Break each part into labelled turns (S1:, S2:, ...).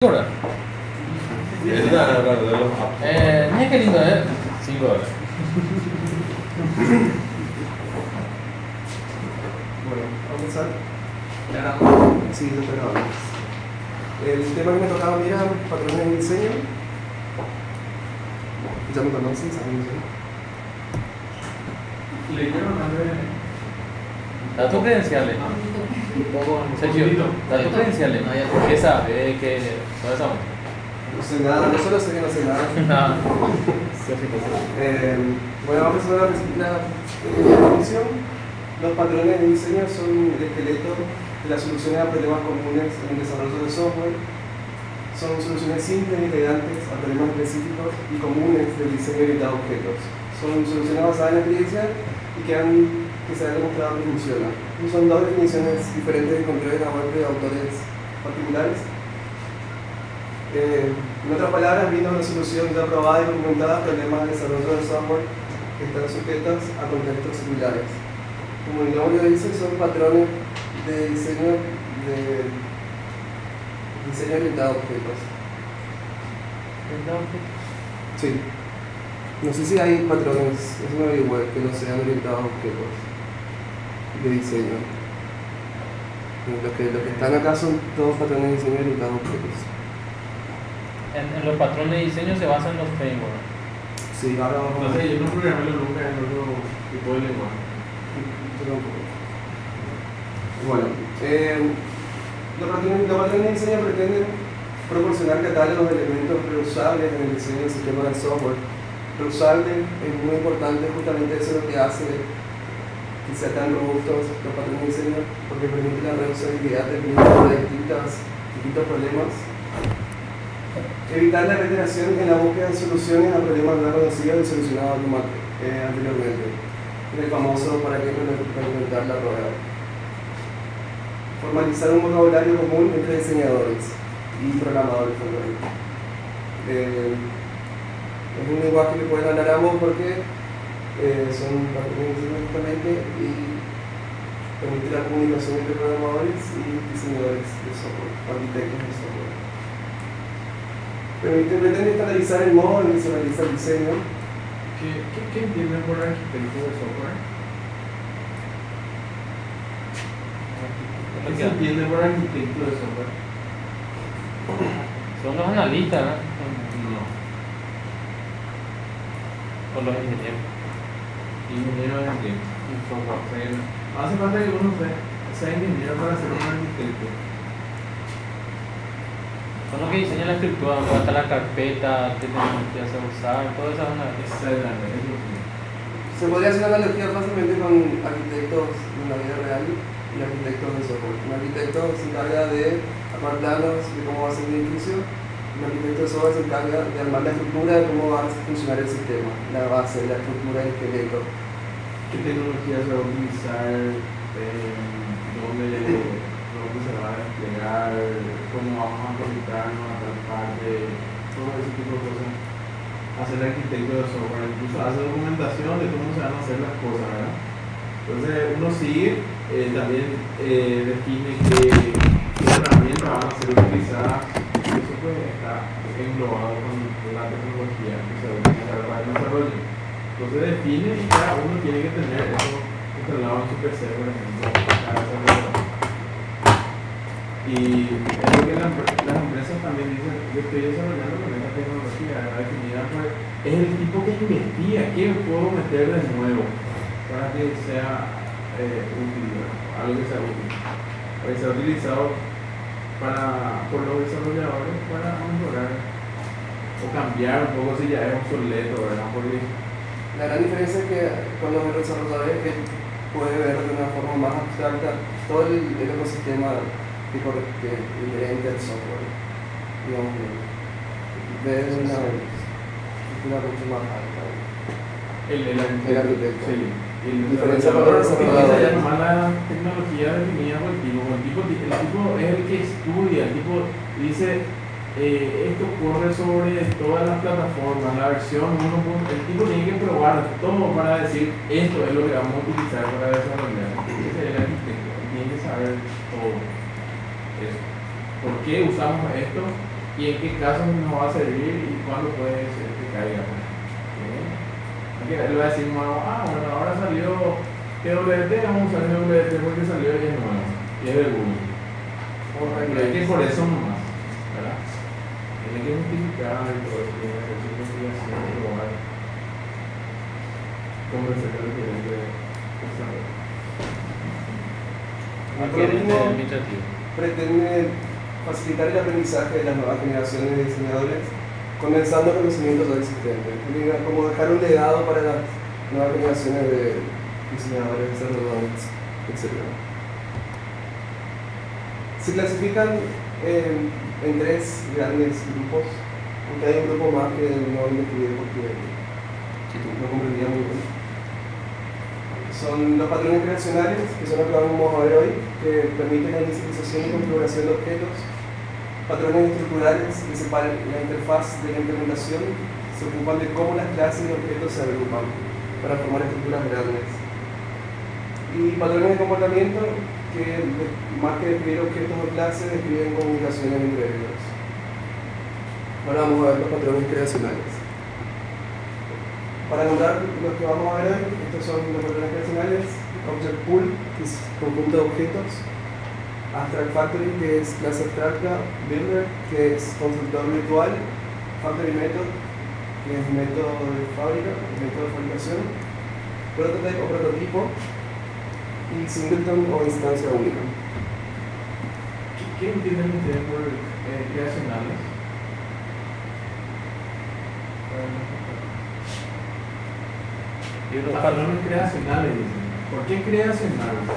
S1: ¿5 horas? Mira qué lindo, ¿eh? 5 horas.
S2: Bueno, vamos a empezar. Sí, lo grabamos. El tema que me tocaba a mí era patrones de diseño. Ya me conocen, saben eso.
S3: ¿Leyeron antes?
S1: Da tus credenciales. Sergio, da tus credenciales. ¿Qué sabe? ¿Qué sabes?
S2: No sé nada, no solo sé que no sé nada.
S1: Nada.
S2: Bueno, vamos a empezar la definición. Los patrones de diseño son el esqueleto de las soluciones a problemas comunes en el desarrollo de software. Son soluciones simples y elegantes a problemas específicos y comunes del diseño orientado a objetos. Son soluciones basadas en la experiencia y que se ha demostrado que funcionan. Son dos definiciones diferentes de control de la web de autores particulares. En otras palabras, brinda una solución ya probada y documentada a problemas de desarrollo de software que están sujetos a contextos similares. Como el nombre dice, son patrones de diseño orientado a objetos. Sí. No sé si hay patrones, es una web que no sean orientados a objetos de diseño. Los que están acá son todos patrones de diseño orientados a objetos.
S1: En los patrones de diseño se basan los frameworks.
S2: Sí, ahora vamos
S3: No sé, yo no programé nunca en otro tipo de lenguaje.
S2: Bueno, los patrones de diseño pretenden proporcionar catálogos de elementos reusables en el diseño del sistema de software. Reusable es muy importante, justamente eso es lo que hace que sean tan robustos los patrones de diseño, porque permite la reusabilidad para distintos problemas. Evitar la reiteración en la búsqueda de soluciones a problemas no conocidos y solucionados anteriormente. El famoso para qué inventar la rueda. Formalizar un vocabulario común entre diseñadores y programadores. Es un lenguaje que pueden hablar ambos porque son patrones justamente y permite la comunicación entre programadores y diseñadores de software, arquitectos de software. Pretende estandarizar el modo en que se realiza el diseño.
S3: ¿Qué entienden por arquitecto de software? ¿Qué se entiende por arquitecto de software?
S1: Son los analistas, ¿no?
S3: No.
S1: O los ingenieros.
S3: Ingeniero de qué? Hace falta que uno sea ingeniero para ser un arquitecto.
S1: Son los que diseñan la estructura, donde está la carpeta, qué tecnología se va a usar, todo eso es una...
S3: Exactamente.
S2: Se podría hacer una analogía fácilmente con arquitectos en la vida real y arquitectos de software. Un arquitecto se encarga de armar planos de cómo va a ser un edificio. Un arquitecto de software se encarga de armar la estructura de cómo va a funcionar el sistema, la base, la estructura, el esqueleto.
S3: ¿Qué tecnología se va a utilizar? ¿Dónde se va a desplegar? ¿Cómo vamos a conectarnos a tal parte? Todo ese tipo de cosas. Hacer el arquitecto de software, incluso hace documentación de cómo se van a hacer las cosas, ¿verdad? Entonces uno sigue, también define qué herramientas van a ser utilizadas. Eso pues está englobado con la tecnología que se va a utilizar para el desarrollo. Entonces define y cada uno tiene que tener eso instalado en su PC, por ejemplo, cada desarrollador. Y es lo que las empresas también dicen, yo estoy desarrollando con esta tecnología definida, pues, es el tipo que investiga qué puedo meter de nuevo para que sea útil, algo que sea útil, para que sea utilizado por los desarrolladores para mejorar o cambiar un poco si ya es obsoleto, ¿verdad? Porque
S2: La gran diferencia es que con los desarrolladores él puede ver de una forma más abstracta todo el ecosistema que inherente al software. Digamos, ver una mucho más alta.
S3: el
S2: arquitecto.
S3: Sí. El
S2: Diferencia con
S3: desarrollador
S2: los
S3: utiliza ya
S2: desarrolladores.
S3: nomás la tecnología definida por el tipo. El tipo es el que estudia, el tipo dice esto corre sobre todas las plataformas, la versión 1. El tipo tiene que probar todo para decir esto es lo que vamos a utilizar para desarrollar. Ese es el arquitecto, tiene que saber todo eso. ¿Por qué usamos esto? Y y en qué casos nos va a servir y cuándo puede ser que caiga. Porque él va a decir, bueno, ahora salió TWT, vamos a usar TWT porque salió y es nuevo, y es de Google. Pero es que por eso nomás, ¿verdad? Tiene que justificar y todo eso, tiene que hacer su investigación, probar, convencer al cliente de saber.
S1: Aquí en este administrativo.
S2: Pretende facilitar el aprendizaje de las nuevas generaciones de diseñadores condensando conocimientos ya existentes, como dejar un legado para las nuevas generaciones de diseñadores, desarrolladores, etc. Se clasifican en tres grandes grupos, aunque hay un grupo más que no investigué porque no comprendía muy bien. Son los patrones creacionales, que son los que vamos a ver hoy, que permiten la inicialización y configuración de objetos. Patrones estructurales, que separan la interfaz de la implementación, se ocupan de cómo las clases y objetos se agrupan para formar estructuras grandes. Y patrones de comportamiento, que más que describir objetos o clases, describen comunicaciones entre ellos. Ahora vamos a ver los patrones creacionales. Para nombrar los que vamos a ver hoy, estos son los patrones creacionales: Object Pool, que es conjunto de objetos; Abstract Factory, que es clase abstracta; Builder, que es constructor virtual; Factory Method, que es método de fábrica, método de fabricación; Prototype o prototipo; y Singleton o instancia única.
S3: ¿Qué entienden ustedes por creacionales? Patrones creacionales, dicen. ¿Por qué creacionales?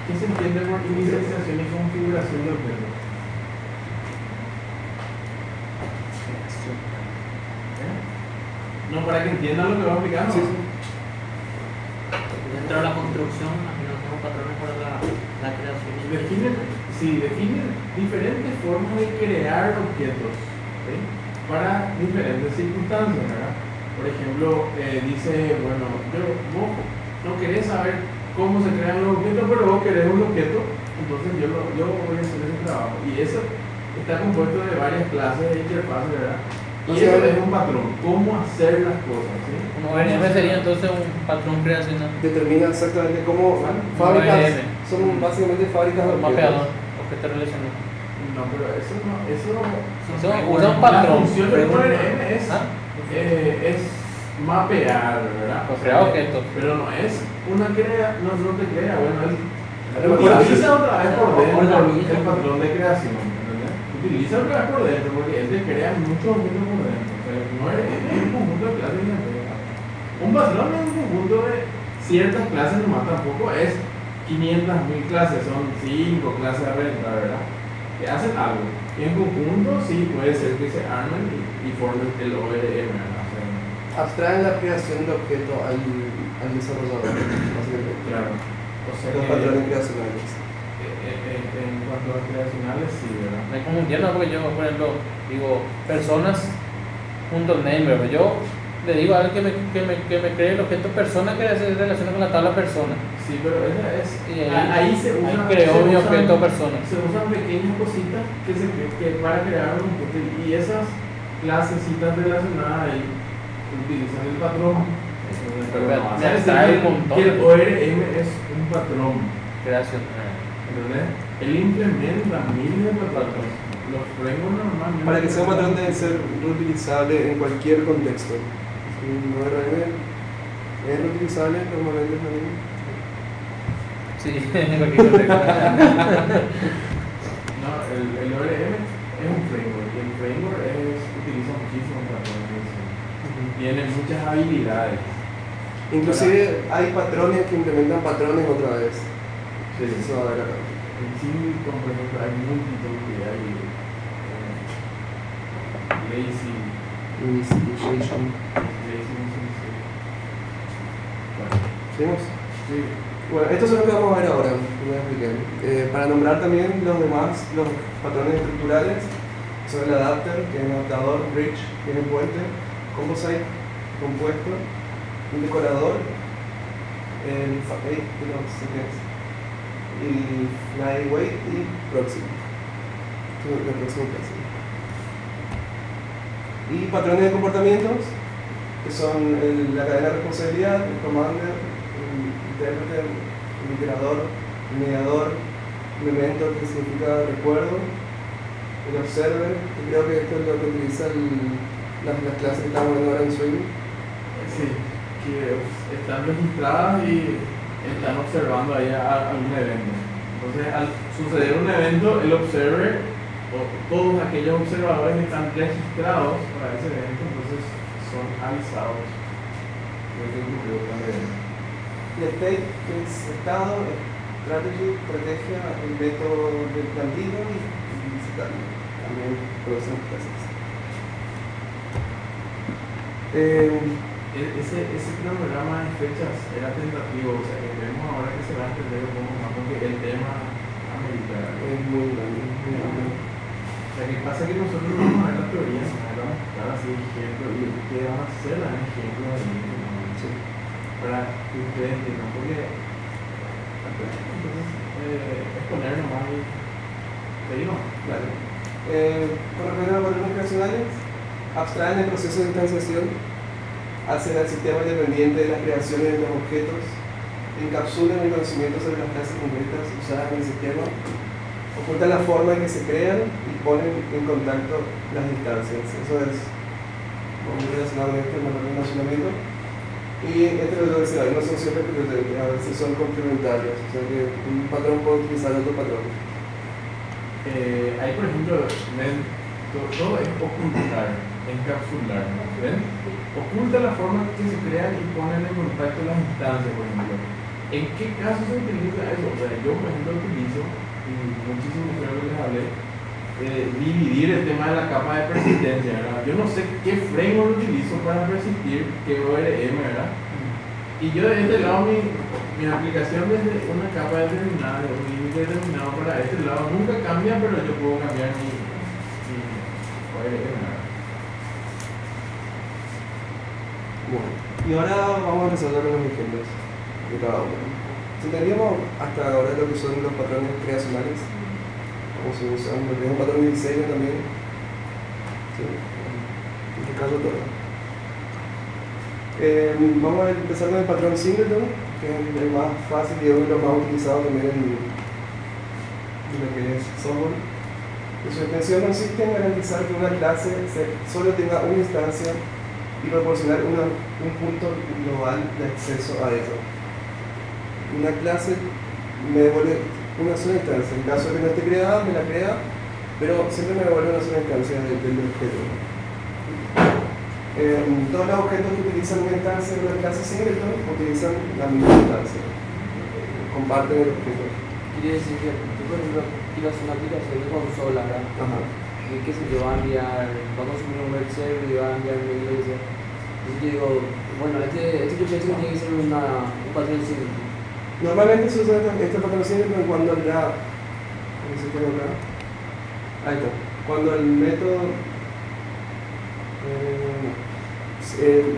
S3: ¿Qué se entiende por inicialización y configuración de objetos? No, para que entiendan lo que va a explicar, ¿no?
S2: Sí, sí.
S4: Dentro de la construcción, imagino que son patrones para la creación.
S3: Definen diferentes formas de crear objetos, ¿sí? Para diferentes circunstancias, ¿verdad? Por ejemplo, dice, bueno, vos no querés saber cómo se crean los objetos, pero vos querés un objeto, entonces yo voy a hacer ese trabajo. Y eso está compuesto de varias clases de interfaces, ¿verdad? Y eso es un patrón, cómo hacer las cosas, ¿sí?
S1: Un ORM sería entonces un patrón creacional.
S2: Determina exactamente cómo fábricas, son básicamente fábricas de
S1: Mapeador,
S2: objetos.
S1: objeto relacional.
S3: No, pero eso no,
S1: Usa un patrón.
S3: La función del ORM es mapear, ¿verdad?
S1: O crear objetos.
S3: Pero no es una no te crea, bueno, utiliza otra vez por dentro el patrón de creación, ¿entendés? Utiliza otra vez por dentro, porque él te crea muchos objetos por dentro. O sea, no es un conjunto de clases y entrega. Un patrón es un conjunto de ciertas clases, nomás tampoco es 500.000 clases, son 5 clases de renta, ¿verdad? Que hacen algo. Y en conjunto sí puede ser que se armen y formen el ORM, ¿verdad? O sea,
S2: Abstraen la creación de objeto al desarrollador, básicamente.
S3: claro. O sea
S2: Los
S3: que,
S2: patrones creacionales.
S3: en cuanto a creacionales, sí, ¿verdad?
S1: Me confundieron porque yo, por ejemplo, digo personas.name, ¿verdad? Yo le digo a alguien que me cree el objeto persona que se relaciona con la tabla persona.
S3: Sí, pero esa es.
S1: Y
S3: Ahí se usa.
S1: ahí creó mi
S3: se usan-
S1: objeto persona.
S3: Se usan pequeñas cositas que para crear un objeto. Y esas clasecitas relacionadas ahí utilizan el patrón. Pero no vas a
S1: me
S3: decir
S1: atrae un montón.
S3: que el ORM es un patrón.
S1: Creación.
S3: ¿Entendés? Él implementa miles de patrones. Los frameworks normalmente.
S2: Para que sea un patrón debe ser reutilizable en cualquier contexto. Un ORM es reutilizable normalmente también.
S1: Sí, en cualquier contexto.
S3: No, el ORM es un framework y el framework utiliza muchísimos patrones. Tiene muchas habilidades.
S2: Inclusive hay patrones que implementan patrones otra vez.
S3: Sí.
S2: Eso va a ver acá.
S3: En sí, por ejemplo, hay multitud que hay lazy
S2: Initialization.
S3: bueno,
S2: ¿Seguimos?
S3: sí.
S2: Bueno, estos son los que vamos a ver ahora, como ya expliqué. Para nombrar también los demás, los patrones estructurales, son el adapter, que es un adaptador; bridge, que es un puente; composite, compuesto; un decorador; el flyweight y proxy. la próxima clase. Y patrones de comportamientos, que son la cadena de responsabilidad, el commander, el intérprete, el iterador, el mediador, el memento, que significa recuerdo, el observer, que creo que esto es lo que utiliza las clases que estamos viendo ahora en Swing.
S3: Sí, que están registradas y están observando ahí algún evento. Entonces, al suceder un evento, el observer o todos aquellos observadores que están registrados para ese evento, entonces son avisados de que ocurrió tal evento.
S2: Y state, que es estado, strategy, estrategia, el método del plantilla y también producen clases.
S3: Ese cronograma de fechas era tentativo, o sea que vemos ahora que se va a entender un poco más porque el tema amerita.
S2: Es muy grande, muy grande.
S3: O sea, que pasa que nosotros no vamos a ver la teoría, no vamos a mostrar así ejemplos y qué van a hacer los ejemplos de
S2: Sí.
S3: para que ustedes entiendan, porque entonces es poner nomás y seguimos.
S2: Claro. Con respecto a los patrones creacionales, abstraen el proceso de instanciación, hacen al sistema independiente de las creaciones de los objetos, encapsulan el conocimiento sobre las clases concretas usadas en el sistema, ocultan la forma en que se crean y ponen en contacto las instancias. Eso es muy relacionado con esto, el patrón de almacenamiento. Y entre los dos, no son siempre a veces son complementarios, o sea que un patrón puede utilizar otro patrón.
S3: Ahí, por ejemplo, ven, todo es ocultar, encapsular, ¿ven? Oculta la forma que se crean y ponen en contacto las instancias, por ejemplo. ¿En qué caso se utiliza eso? O sea, yo, por ejemplo, utilizo, y muchísimo creo que les hablé, dividir el tema de la capa de persistencia, ¿verdad? Yo no sé qué framework utilizo para persistir, qué ORM, ¿verdad? Y yo de este lado, mi aplicación desde una capa determinada, de un límite determinado para este lado, nunca cambia, pero yo puedo cambiar mi ORM, ¿verdad?
S2: Bueno, y ahora vamos a resolver los ejemplos de cada uno. Si entendíamos hasta ahora lo que son los patrones creacionales, cómo se usan, lo que es un patrón de diseño también, sí, en este caso todo. Vamos a empezar con el patrón singleton, que es el más fácil y es lo más utilizado también en lo que es software. Y su intención consiste en garantizar que una clase solo tenga una instancia y proporcionar un punto global de acceso a eso. Una clase me devuelve una sola instancia. En caso de que no esté creada, me la crea, pero siempre me devuelve una sola instancia del objeto. Todos los objetos que utilizan una instancia de una clase singleton utilizan la misma instancia. Comparten el objeto.
S5: Quiere decir que tú, por ejemplo, tienes una aplicación de consola, ¿verdad?
S2: Ajá.
S5: Y que se va a enviar, va a consumir un web server y va a enviar mail y eso. Entonces yo digo, bueno, este yo pienso que tiene que ser un patrón singleton.
S2: Normalmente se usa este patrón singleton cuando ¿cómo se llama acá? Ahí está. Cuando el método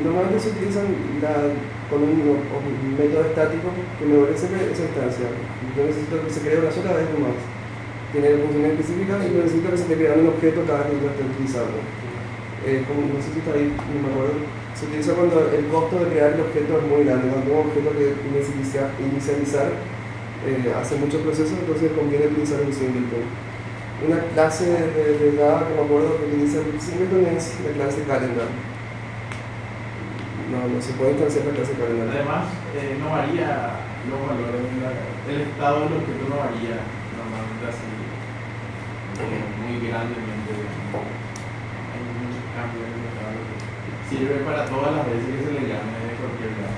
S2: normalmente se utilizan con un método estático que me devuelve siempre esa instancia. Yo necesito que se cree una sola vez nomás. Tiene funciones específicas y yo necesito que se te crea un objeto cada vez que lo esté utilizando. No sé si está ahí, no me acuerdo. Se utiliza cuando el costo de crear el objeto es muy grande. Cuando tengo un objeto que inicializar hace muchos procesos, entonces conviene utilizar un singleton. Una clase de Java que me acuerdo que utiliza el singleton es la clase calendar. No se puede instanciar la clase calendar.
S3: Además, no varía los valores, el estado del objeto no varía normalmente así muy grandemente. Hay muchos cambios en el estado. Sirve para todas las veces que se le llame de cualquier lado.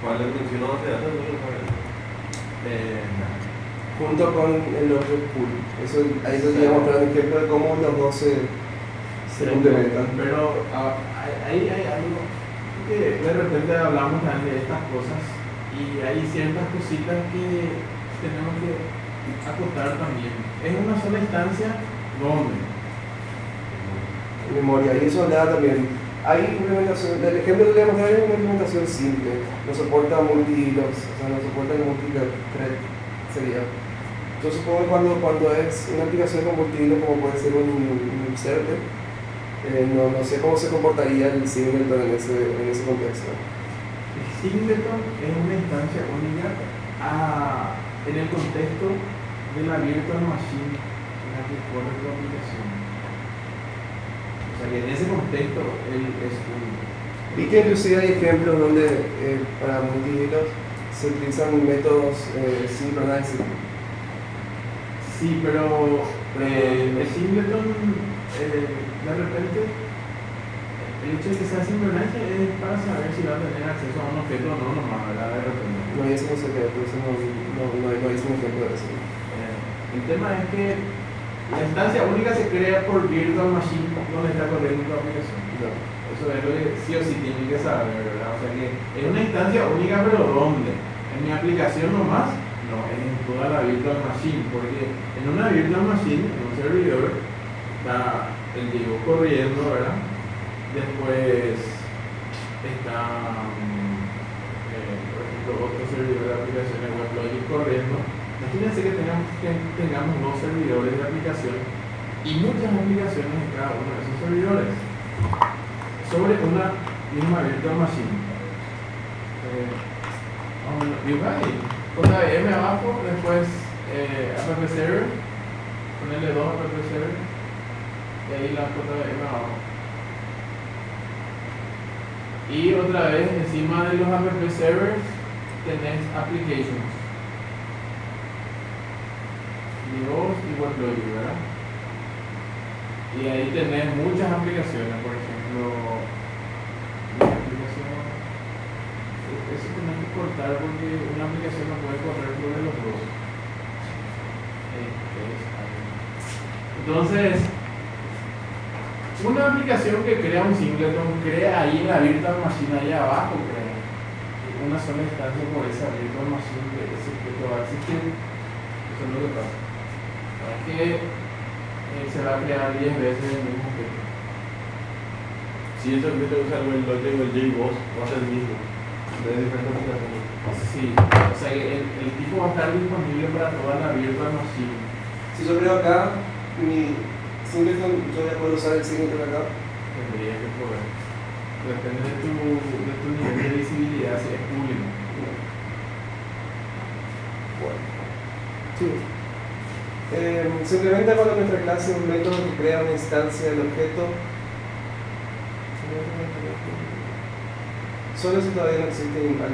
S6: ¿Cuál es la función de datos? No lo saben.
S2: Junto con el object pool. Eso, ahí les voy a mostrar un ejemplo de cómo los dos se complementan.
S3: Pero ahí hay algo que de repente hablamos también de estas cosas y hay ciertas cositas que tenemos que acotar también. Es una sola instancia, ¿dónde?
S2: En memoria, y eso hablaba también. Hay implementación, el ejemplo que voy a mostrar es una implementación simple, no soporta multi-hilos, o sea, no soporta el multi-thread, sería. Yo supongo que cuando es una aplicación de combustible, como puede ser un CERT, no sé cómo se comportaría el singleton en ese contexto.
S3: El singleton es una instancia única en el contexto de la virtual machine en la que corre tu aplicación. O sea que en ese contexto él es único.
S2: Vi que inclusive hay ejemplos donde para multihilos se utilizan métodos synchronizing.
S3: Sí, pero el singleton, de repente, el hecho de que sea synchronizing es para saber si va a tener acceso a un objeto o no, nomás, ¿verdad? De repente.
S2: No, y eso no sé qué, por eso no hice un ejemplo de eso.
S3: El tema es que la instancia única se crea por virtual machine donde está corriendo tu aplicación.
S2: No.
S3: Eso es lo que sí o sí tienen que saber, ¿verdad? O sea que es una instancia única, pero ¿dónde? ¿En mi aplicación nomás? No, es en toda la virtual machine, porque en una virtual machine, en un servidor, está el Diego corriendo, ¿verdad? Después está, por ejemplo, otro servidor de aplicaciones WebLogic corriendo. Imagínense que tengamos dos servidores de aplicación y muchas aplicaciones en cada uno de esos servidores sobre una misma virtual machine. JVM abajo, después app server, ponerle 2 app server y ahí la JVM abajo. Y otra vez encima de los app servers tenés applications. Y WebLogic, ¿verdad? Y ahí tenés muchas aplicaciones, por ejemplo, una aplicación, eso tenés que cortar porque una aplicación no puede correr sobre los dos. Entonces, una aplicación que crea un singleton, crea ahí en la virtual machine, ahí abajo, crea una sola instancia por esa virtual machine que ese objeto va a existir. Eso es lo que pasa. No es que se va a crear 10 veces el mismo objeto.
S6: Si ese objeto usa el WebLogic o el JBoss, va a ser el mismo, de diferentes aplicaciones.
S3: Sí, o sea que el tipo va a estar disponible para toda la virtual machine.
S2: Si yo creo acá, mi singleton, yo ya puedo usar el singleton acá.
S3: Tendría que poder. Depende de tu nivel de visibilidad, si es público.
S2: Bueno. Sí. Se implementa cuando en nuestra clase un método que crea una instancia del objeto. Solo si todavía no existe alguna.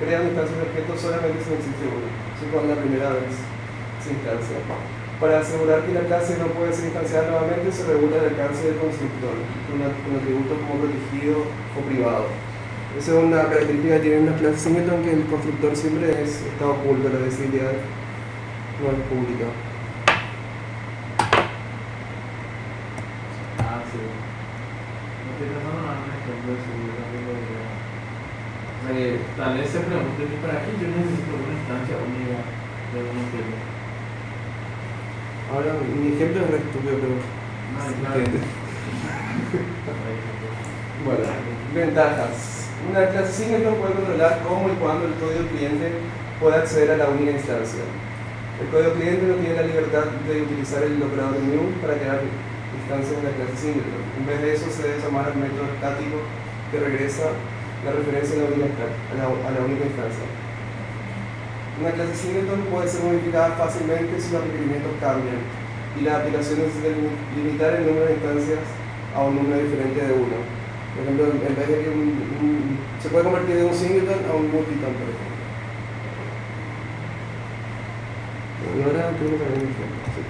S2: Crea una instancia del objeto solamente si no existe una. Eso es cuando la primera vez se instancia. Para asegurar que la clase no puede ser instanciada nuevamente, se regula el alcance del constructor, con atributos como protegido o privado. Esa es una característica que tienen las clases singleton, que el constructor siempre está oculto, la visibilidad no es pública.
S3: Sí. No estoy pensando en un ejemplo de seguridad también lo diría. O sea que tal vez se pregunte que para qué yo necesito una instancia única de un objeto.
S2: Ahora, mi ejemplo es re estúpido, pero
S3: No,
S2: se
S3: claro.
S2: entiende. Bueno, ventajas. Una clase singleton puede controlar cómo y cuándo el código cliente puede acceder a la única instancia. El código cliente no tiene la libertad de utilizar el operador new para crear instancias de la clase singleton. En vez de eso, se debe llamar al método estático que regresa la referencia a la única instancia. Una clase singleton puede ser modificada fácilmente si los requerimientos cambian y la aplicación necesita limitar el número de instancias a un número diferente de uno. Por ejemplo, en vez de que se puede convertir de un singleton a un multiton, por ejemplo. Y ahora tengo que ver un ejemplo. Sí.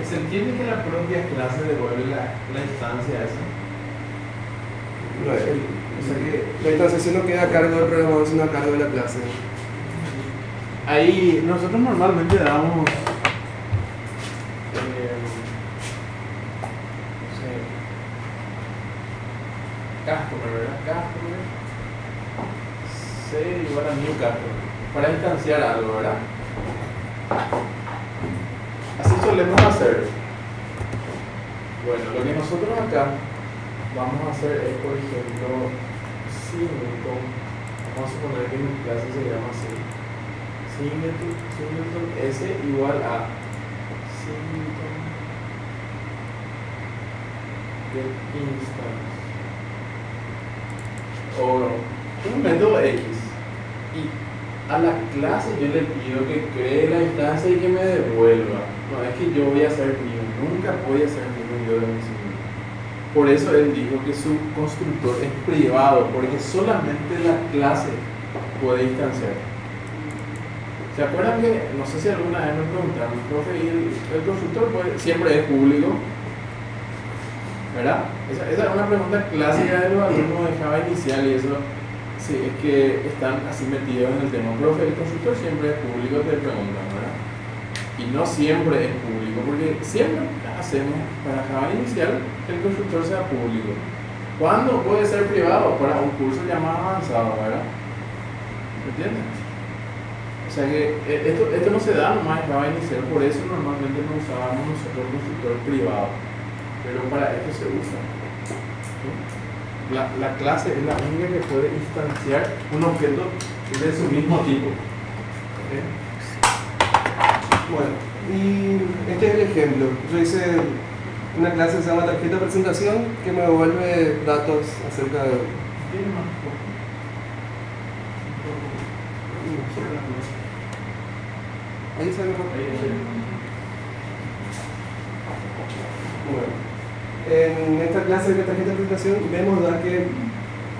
S3: ¿Se entiende que la propia clase devuelve la instancia esa?
S2: No, o sea que la instanciación no queda a cargo del programador, sino a cargo de la clase.
S3: Ahí nosotros normalmente damos customer, ¿verdad? Customer C igual a new customer para instanciar algo, ¿verdad? Así solemos hacer. Bueno, lo que nosotros acá vamos a hacer es, por ejemplo, singleton. Vamos a suponer que mi clase se llama así. singleton S igual a singleton get instance o un método X, y a la clase yo le pido que cree la instancia y que me devuelva. No es que yo voy a ser mío, nunca voy a ser mío yo de mi mismo. Por eso él dijo que su constructor es privado, porque solamente la clase puede instanciar. ¿Se acuerdan que, no sé si alguna vez me preguntaron, profe, el constructor siempre es público? ¿Verdad? Esa es una pregunta clásica de los alumnos de Java inicial, y eso sí, es que están así metidos en el tema. Profe, el constructor siempre es público, te preguntan, ¿verdad? Y no siempre es público, porque siempre hacemos para Java inicial que el constructor sea público. ¿Cuándo puede ser privado? Para un curso ya más avanzado, ¿verdad? ¿Me entienden? O sea que esto no se da nomás en Java inicial, por eso normalmente no usábamos nosotros el constructor privado, pero para esto se usa. ¿Sí? La clase es la única que puede instanciar un objeto de su mismo tipo. ¿Sí?
S2: Bueno, y este es el ejemplo. Yo hice una clase que se llama tarjeta de presentación que me devuelve datos acerca de... Ahí sale mejor. Bueno, en esta clase de tarjeta de presentación vemos que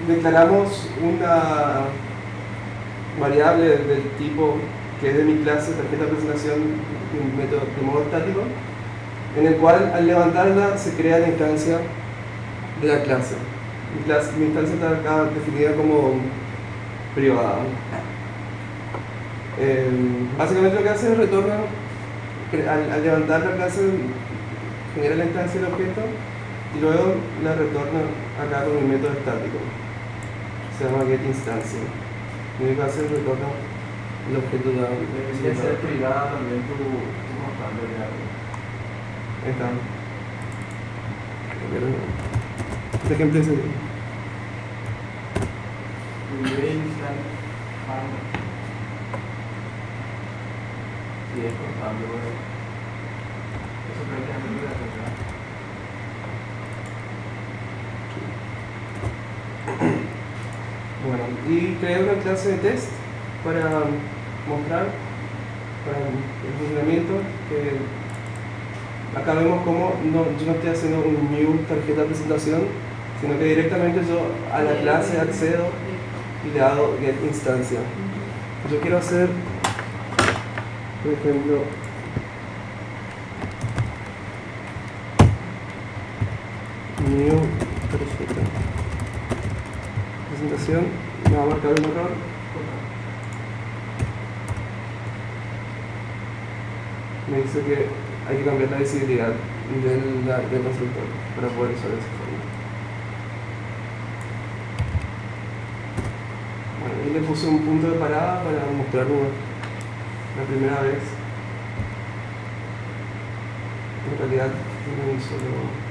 S2: declaramos una variable del tipo que es de mi clase tarjeta de presentación de modo estático, en el cual al levantarla se crea la instancia de la clase. Mi instancia está acá definida como privada. Básicamente lo que hace es retorna, al levantar la clase genera la instancia del objeto y luego la retorna acá con el método estático. Se llama getInstancia. Lo único que hace es retorna el objeto de...
S3: Debería ser privada también tu constante de algo.
S2: Ahí está. Este ejemplo es el...
S3: Sí, es constante, bueno. Eso creo que es muy grande.
S2: Bueno, y creé una clase de test para mostrar para el funcionamiento. Acá vemos cómo yo no estoy haciendo un new tarjeta de presentación, sino que directamente yo a la clase accedo y le hago get instancia. Yo quiero hacer, por ejemplo, new tarjeta presentación, me va a marcar un error. Me dice que hay que cambiar la visibilidad del constructor para poder usar esa forma. Bueno, y le puse un punto de parada para mostrarlo la primera vez. En realidad no hizo lo...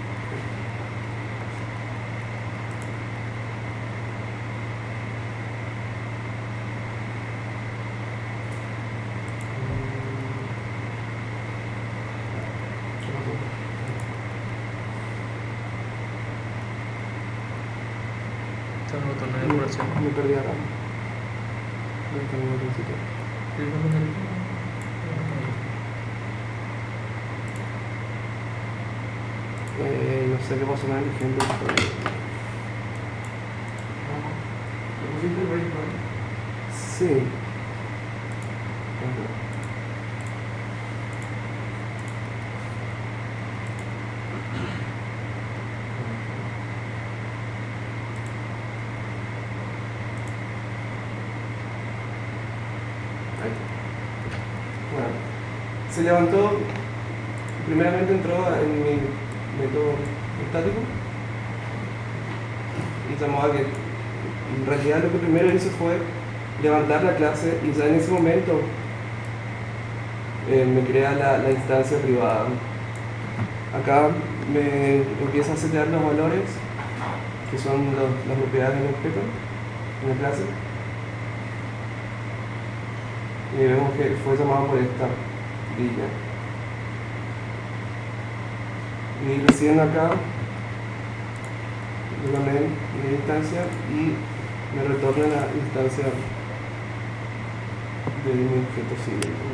S2: Me perdí acá. No sé qué pasó en el ejemplo.
S3: ¿Lo pusiste el breakpoint?
S2: Sí. Bueno, se levantó, primeramente entró en mi método estático y llamó a get. En realidad lo que primero hizo fue levantar la clase y ya en ese momento me crea la instancia privada. Acá me empieza a setear los valores que son las propiedades del objeto en la clase. Y vemos que fue llamado por esta villa. Y recién acá yo también mi instancia y me retorna la instancia de mi objeto siguiente.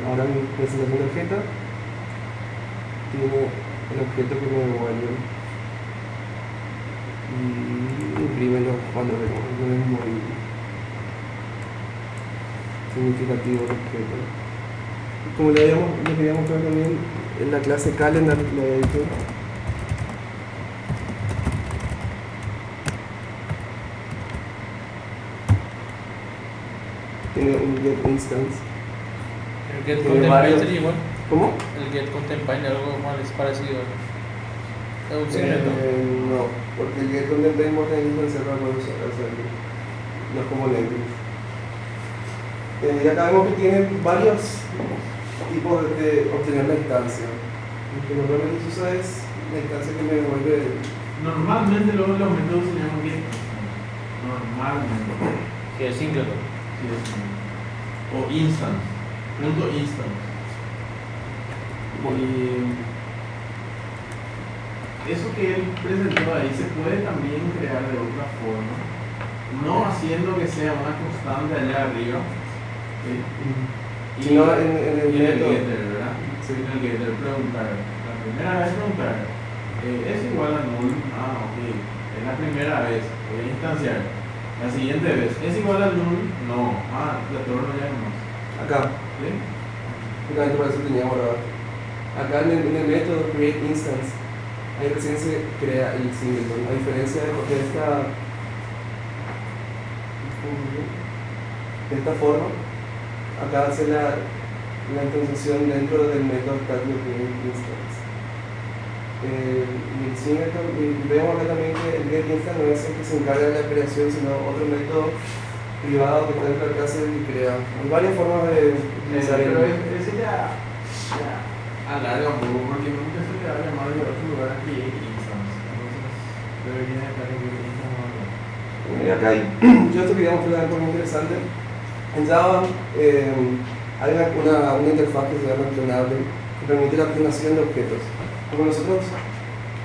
S2: Ahora mi presentación de objeto tiene el objeto que me devuelve y imprime los valores, no es muy significativo el objeto. Como le queríamos ver también en la clase calendar, lo he dicho. Tiene un get instance.
S1: El get
S2: Tiene
S1: content
S2: varios-
S1: sería igual.
S2: ¿Cómo?
S1: El get content algo más es parecido. Es un secreto.
S2: No, porque el get content vos tenés que instanciar para poder hacerlo. No es como Netflix. Y acá vemos que tiene varios tipos de obtener la instancia. Lo que normalmente se usa es la instancia que me devuelve.
S3: Normalmente luego los métodos se llaman get. Normalmente.
S1: Que es singleton.
S3: Sí, es o instance. Punto instance. Y eso que él presentó ahí se puede también crear de otra forma. No haciendo que sea una constante allá arriba. Y
S2: Sino en el
S3: y en el
S2: método.
S3: getter, ¿verdad?
S2: Sí.
S3: En el getter preguntar. La primera vez preguntar. ¿Es igual a null? Ah, ok. Es la primera vez. Voy a instanciar. La siguiente vez. ¿Es igual a null? No. Ah, retorno ya nomás.
S2: Acá.
S3: ¿Sí?
S2: Únicamente por eso tenía guardado. Acá en el método create instance, ahí recién se crea el singleton. A diferencia de esta forma, acá hace la instanciación dentro del método static create instance. Y el singleton, y vemos acá también que el get instance no es el que se encarga de la creación, sino otro método privado que está dentro de la clase y crea. Hay varias formas de utilizar
S3: Pero
S2: el
S3: ese ya alarga un poco porque nunca se le va a llamar de otro lugar a create instance. Entonces debería estar en create instance o algo.
S2: Y acá hay, yo esto quería mostrar algo muy interesante. En Java hay una interfaz que se llama clonable que permite la clonación de objetos. Como nosotros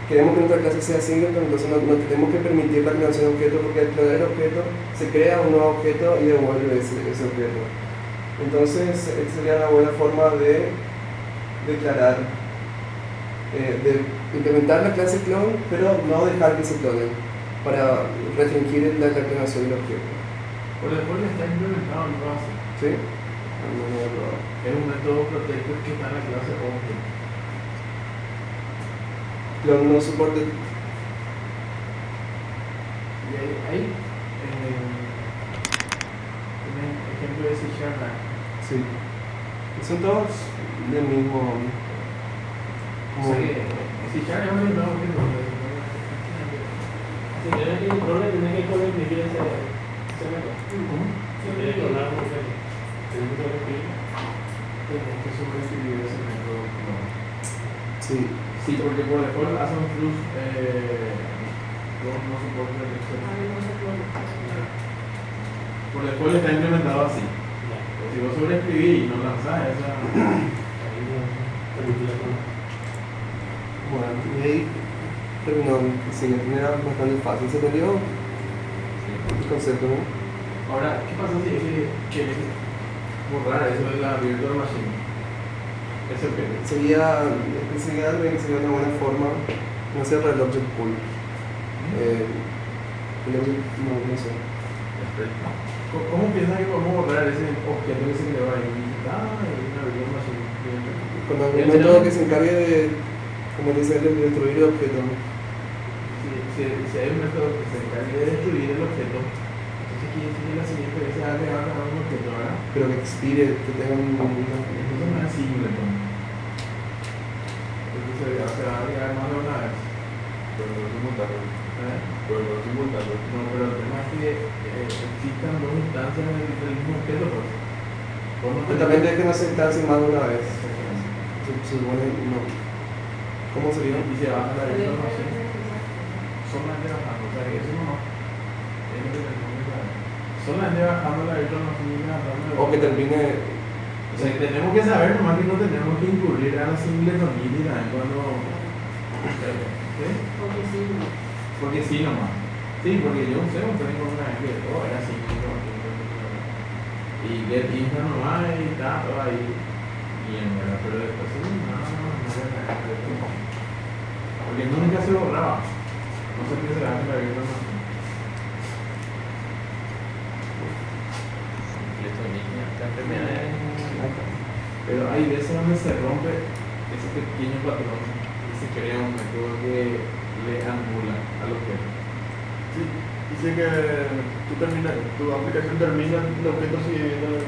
S2: queremos que nuestra clase sea singleton, entonces no tenemos que permitir la clonación de objetos porque al clonar el objeto se crea un nuevo objeto y devuelve ese objeto. Entonces, esta sería una buena forma de declarar, de implementar la clase clone, pero no dejar que se clonen para restringir la clonación del objeto.
S3: Por default está implementado en base.
S2: ¿Sí? No lo he probado.
S3: Es un método protector que está en la clase object.
S2: Clone no soporta.
S3: Y ahí tienen ejemplo de C#.
S2: Sí. Son todos del mismo.
S3: O sea que C# es un método que
S4: Si tienes que controlar, tienes que imprimir ese método. Si quieres clonar un objeto, tienes que imprimir.
S3: Tienes que sobreescribir ese método.
S2: Sí.
S3: Sí, porque por default hace un flux no soporta el texto. Por default está implementado así. Si vos sobreescribís y no lanzás esa.
S2: Bueno, y ahí terminó. Sí, era bastante fácil. ¿Se entendió el concepto, no?
S3: Ahora, ¿qué pasa si quieres borrar eso de la virtual machine? Ese objeto.
S2: Sería una buena forma, no sé, para el object pool. No sé.
S3: ¿Cómo piensas que podemos borrar ese objeto que se creó ahí? Una virtual machine.
S2: Con algún método que se encargue de, como dice, de destruir el objeto.
S3: Si hay un método que se encargue de destruir el objeto, entonces quiere decir que la siguiente vez se va a agregar un objeto, ¿verdad?
S2: Pero que expire, que tenga un.
S3: Entonces no es singleton. Entonces se va a agregar más de una vez.
S6: Pero no simultáneo.
S3: ¿Eh?
S6: Pero no simultáneo.
S3: No, pero el tema es que existan dos instancias del mismo objeto, pues.
S2: También tiene que no se instancia más de una vez. Se supone, no. ¿Cómo sería?
S3: Y se baja la virtual machine. Solamente bajando, o sea que eso no. Es lo que tenemos que saber. solamente bajando la virtualización y tratando de...
S2: O que termine.
S3: O sea, tenemos que saber nomás que no tenemos que incurrir a la singletonía también cuando... ¿Qué?
S5: Porque sí.
S3: Porque sí nomás. Sí, porque yo usé un tren con una vez que todo era así. Y get info nomás y está todo ahí bien, ¿verdad? Pero después sí, no era nada. Porque nunca se borraba. No sé qué será que la virtualización. Pero hay veces donde se rompe ese pequeño patrón y se crea un método que le anula al objeto.
S6: Sí, dice que tu aplicación termina el objeto siguiendo la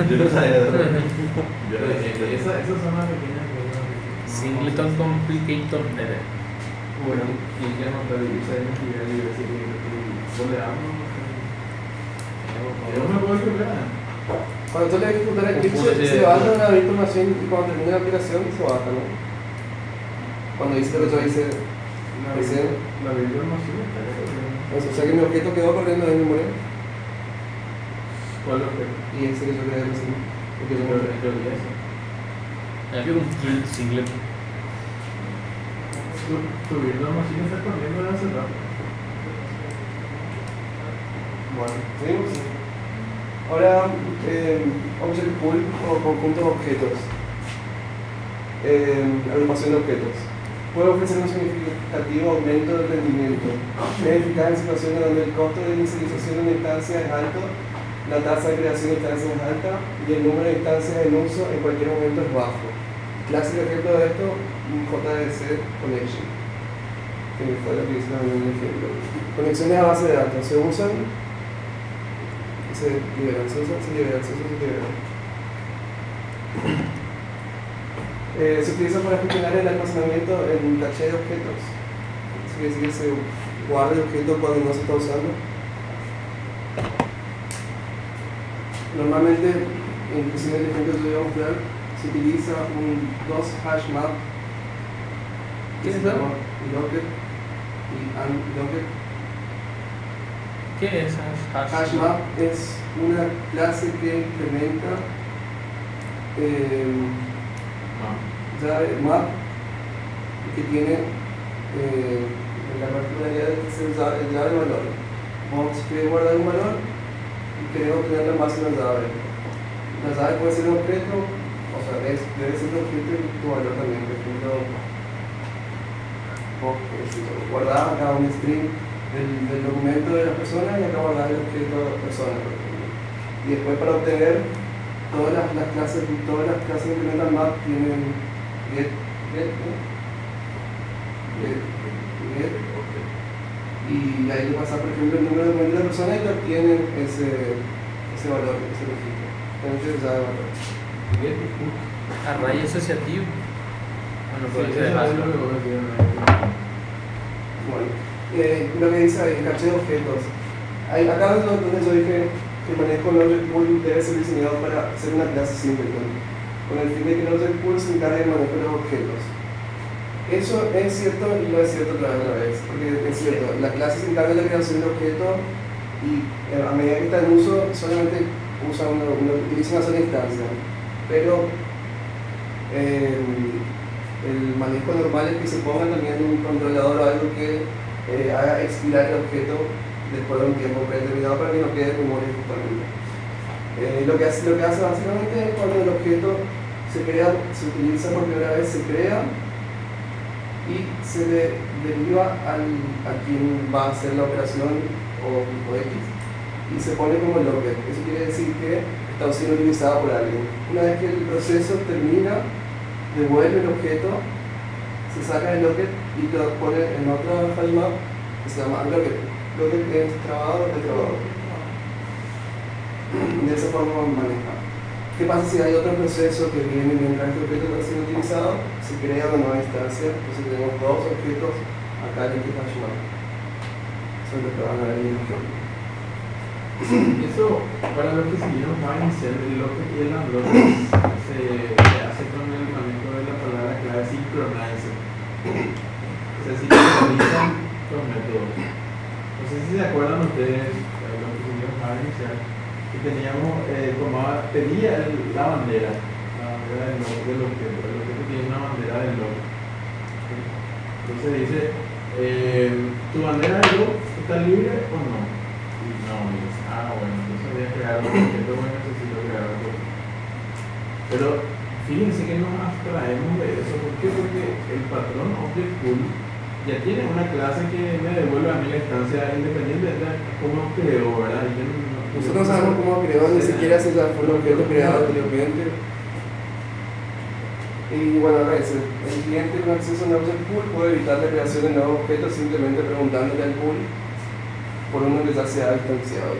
S3: Yo no sabía eso. Esas son las pequeñas cosas.
S1: Singleton Complicator Nether.
S3: Bueno, y ya no te dice investigar y decir que le damos. Yo me puedo equivocar.
S2: Cuando tú le ejecutas el clip, se baja la información y cuando termina la aplicación se baja, ¿no? Cuando dice lo que yo hice,
S3: La virtual no sirve.
S2: o sea que mi objeto quedó corriendo en memoria
S3: ¿Cuál objeto?
S2: y ese que yo creé recién. Porque yo no
S3: Yo vi eso.
S1: Aquí un singleton.
S3: Tu virtual machine está corriendo de hace rato.
S2: Bueno, seguimos. Ahora, Object Pool o conjunto de objetos. Agrupación de objetos. Puede ofrecer un significativo aumento del rendimiento. Es eficaz en situaciones donde el costo de inicialización de una instancia es alto, la tasa de creación de instancias es alta y el número de instancias en uso en cualquier momento es bajo. Clásico ejemplo de esto, un JDC Connection, que fue lo que hice en el ejemplo. Conexiones a base de datos se usan, se liberan. Se utiliza para gestionar el almacenamiento en un caché de objetos. Eso quiere decir que se guarda el objeto cuando no se está usando. Normalmente, inclusive en el ejemplo que yo voy a mostrar, se utiliza un DOS hash map.
S1: ¿Qué es
S2: se
S1: eso?
S2: llama Locket y unlocket.
S1: ¿Qué es hash?
S2: HashMap es una clase que implementa map que tiene la particularidad de ser el llave de valor. Vos querés guardar un valor y querés obtener la máxima llave. La llave puede ser un objeto, o sea, debe ser un objeto y tu valor también. Por ejemplo, vos guardás acá un string del documento de la persona y acá guardar el objeto de la persona, por ejemplo. Y después para obtener todas las clases que implementan map tienen get, y ahí le pasa por ejemplo el número de documento de la persona y te obtienen ese valor, ese registro. Entonces ya de valor.
S1: Array asociativo. Bueno,
S3: Sí,
S1: puede
S3: eso
S1: ser
S3: es
S1: hash.
S3: lo que vos decías.
S2: Bueno, lo que dice ahí, caché de objetos. Acá es donde yo dije que el manejo del Object Pool debe ser diseñado para ser una clase simpleton, con el fin de que el Object Pool se encargue del manejo de los objetos. Eso es cierto y no es cierto otra vez, porque es cierto, la clase se encarga de la creación del objeto y a medida que está en uso solamente utiliza una sola instancia, pero el manejo normal es que se ponga también un controlador o algo que haga expirar el objeto después de un tiempo predeterminado para que no quede en memoria justamente. Lo que hace básicamente es cuando el objeto se utiliza por primera vez, se crea y se le deriva a quien va a hacer la operación o X y se pone como locket. Eso quiere decir que está siendo utilizado por alguien. Una vez que el proceso termina, devuelve el objeto, se saca el locket y lo pone en otro file map que se llama unlocket. Locket es trabado de trabado. De esa forma maneja. ¿Qué pasa si hay otro proceso que viene mientras este objeto está siendo utilizado? Se crea una nueva instancia, entonces tenemos dos objetos acá en este hash map. Eso es lo que van a ver en el ejemplo.
S3: Eso, para los que siguieron va a iniciar el locket y el unlocket se hace con el manejo de la palabra clave synchronizer. O sea, si utilizan los métodos. No sé si se acuerdan ustedes, lo que tuvimos a iniciar, que teníamos, pedía la bandera del objeto. El objeto tiene una bandera del log. Entonces dice, ¿tu bandera del log está libre o no? Y no, y dice, bueno, entonces voy a crear un objeto, bueno, necesito crear otro. Pero fíjense que nos abstraemos de eso. ¿Por qué? Porque el patrón object pool ya tiene una clase que me devuelve a mí la instancia independiente de cómo creó, ¿verdad?
S2: Nosotros sabemos cómo creó, ni siquiera si fue un objeto creado anteriormente. Y bueno, acá dice, el cliente con acceso a un object pool puede evitar la creación de nuevos objetos simplemente preguntándole al pool por uno que ya se ha distanciado.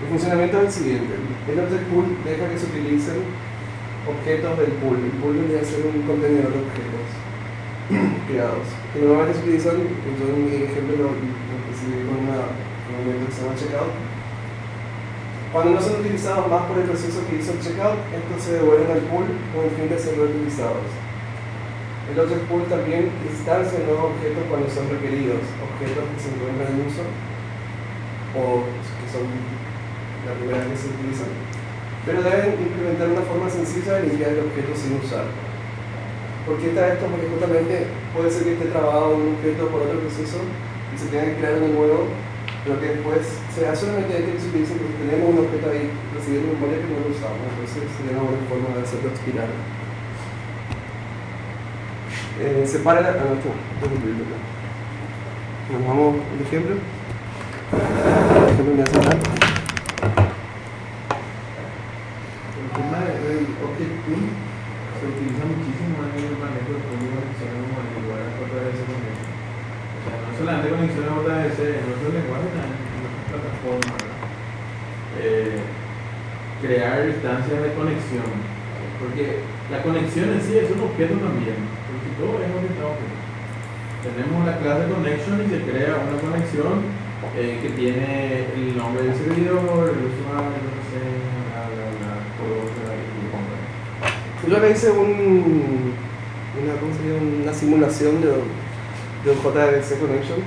S2: El funcionamiento es el siguiente. El object pool deja que se utilicen objetos del pool. El pool debería ser un contenedor de objetos creados. Que normalmente se utilizan, yo en mi ejemplo lo recibí con un método que se llama checkout. Cuando no son utilizados más por el proceso que hizo el checkout, estos se devuelven al pool con el fin de ser reutilizados. El object pool también instancia nuevos objetos cuando son requeridos, objetos que se encuentran en uso o que son la primera vez que se utilizan, pero deben implementar una forma sencilla de limpiar el objeto sin usar. ¿Por qué está esto? Porque justamente puede ser que esté trabado un objeto por otro proceso y se tenga que crear uno nuevo, pero que después se da solamente este que se utiliza porque tenemos un objeto ahí recibiendo memoria que no lo usamos. Entonces sería una buena forma de hacerlo expirar. Separa la... Nos vamos al ejemplo. El ejemplo me hace hablar.
S3: El tema del object pool se utiliza muchísimo en el manejo de conexiones como en el lugar de JS con él. O sea, no solamente conexiones JS en otros lenguajes, también en otras plataformas, ¿verdad? Crear instancias de conexión, porque la conexión en sí es un objeto también, porque todo es objeto. Tenemos la clase connection y se crea una conexión que tiene el nombre del servidor, el usuario, no sé,
S2: Yo le hice una simulación de un JDBC connection.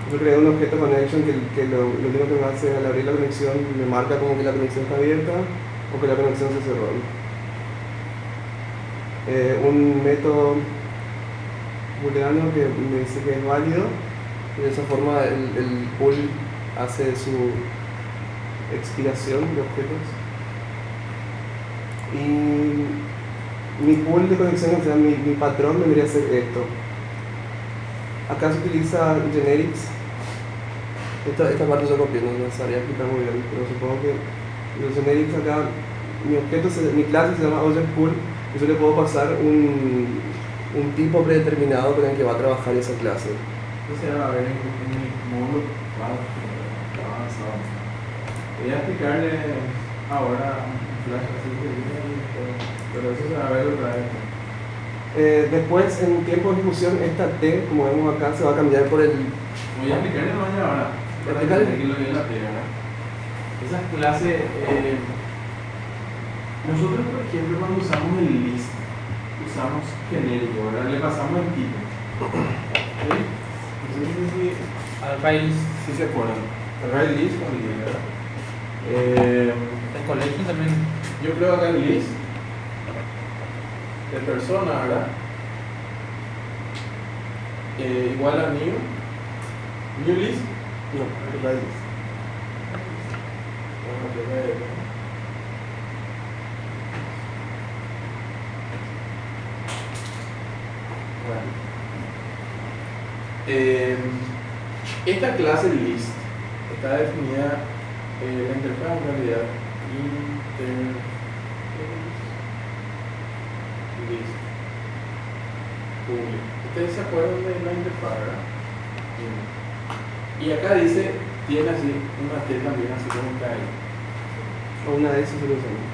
S2: Yo creé un objeto connection que lo único que me hace al abrir la conexión me marca como que la conexión está abierta o que la conexión se cerró. Un método booleano que me dice que es válido y de esa forma el pool hace su expiración de objetos. Y mi pool de conexiones, o sea, mi patrón debería ser esto. Acá se utiliza generics. Esta parte yo copié, no sabría explicar muy bien, pero supongo que los generics acá, mi clase se llama object pool y yo le puedo pasar un tipo predeterminado con el que va a trabajar esa clase.
S3: Entonces, a ver, en mi módulo avanzado. Voy a explicarle ahora flash así que pero eso se va a ver otra vez.
S2: Después, en tiempo de ejecución, esta T, como vemos acá, se va a cambiar por el...
S3: Voy a explicarle ahora.
S2: Explicarle.
S3: Aquí lo vi en la pega. Esas clases, nosotros por ejemplo cuando usamos el list, usamos genérico, ¿verdad? Le pasamos el tipo. ¿Sí? Entonces,
S1: Array list.
S3: si se acuerdan. Array list con list, ¿verdad?
S1: En collection también.
S3: Yo creo acá el list de persona, ¿verdad? Igual a new list.
S2: No, array list.
S3: Esta clase list está definida la interfaz en realidad list público. Ustedes se acuerdan de la interfaz, ¿verdad? Y acá dice, tiene así una T también así como está ahí.
S2: O una de esas soluciones.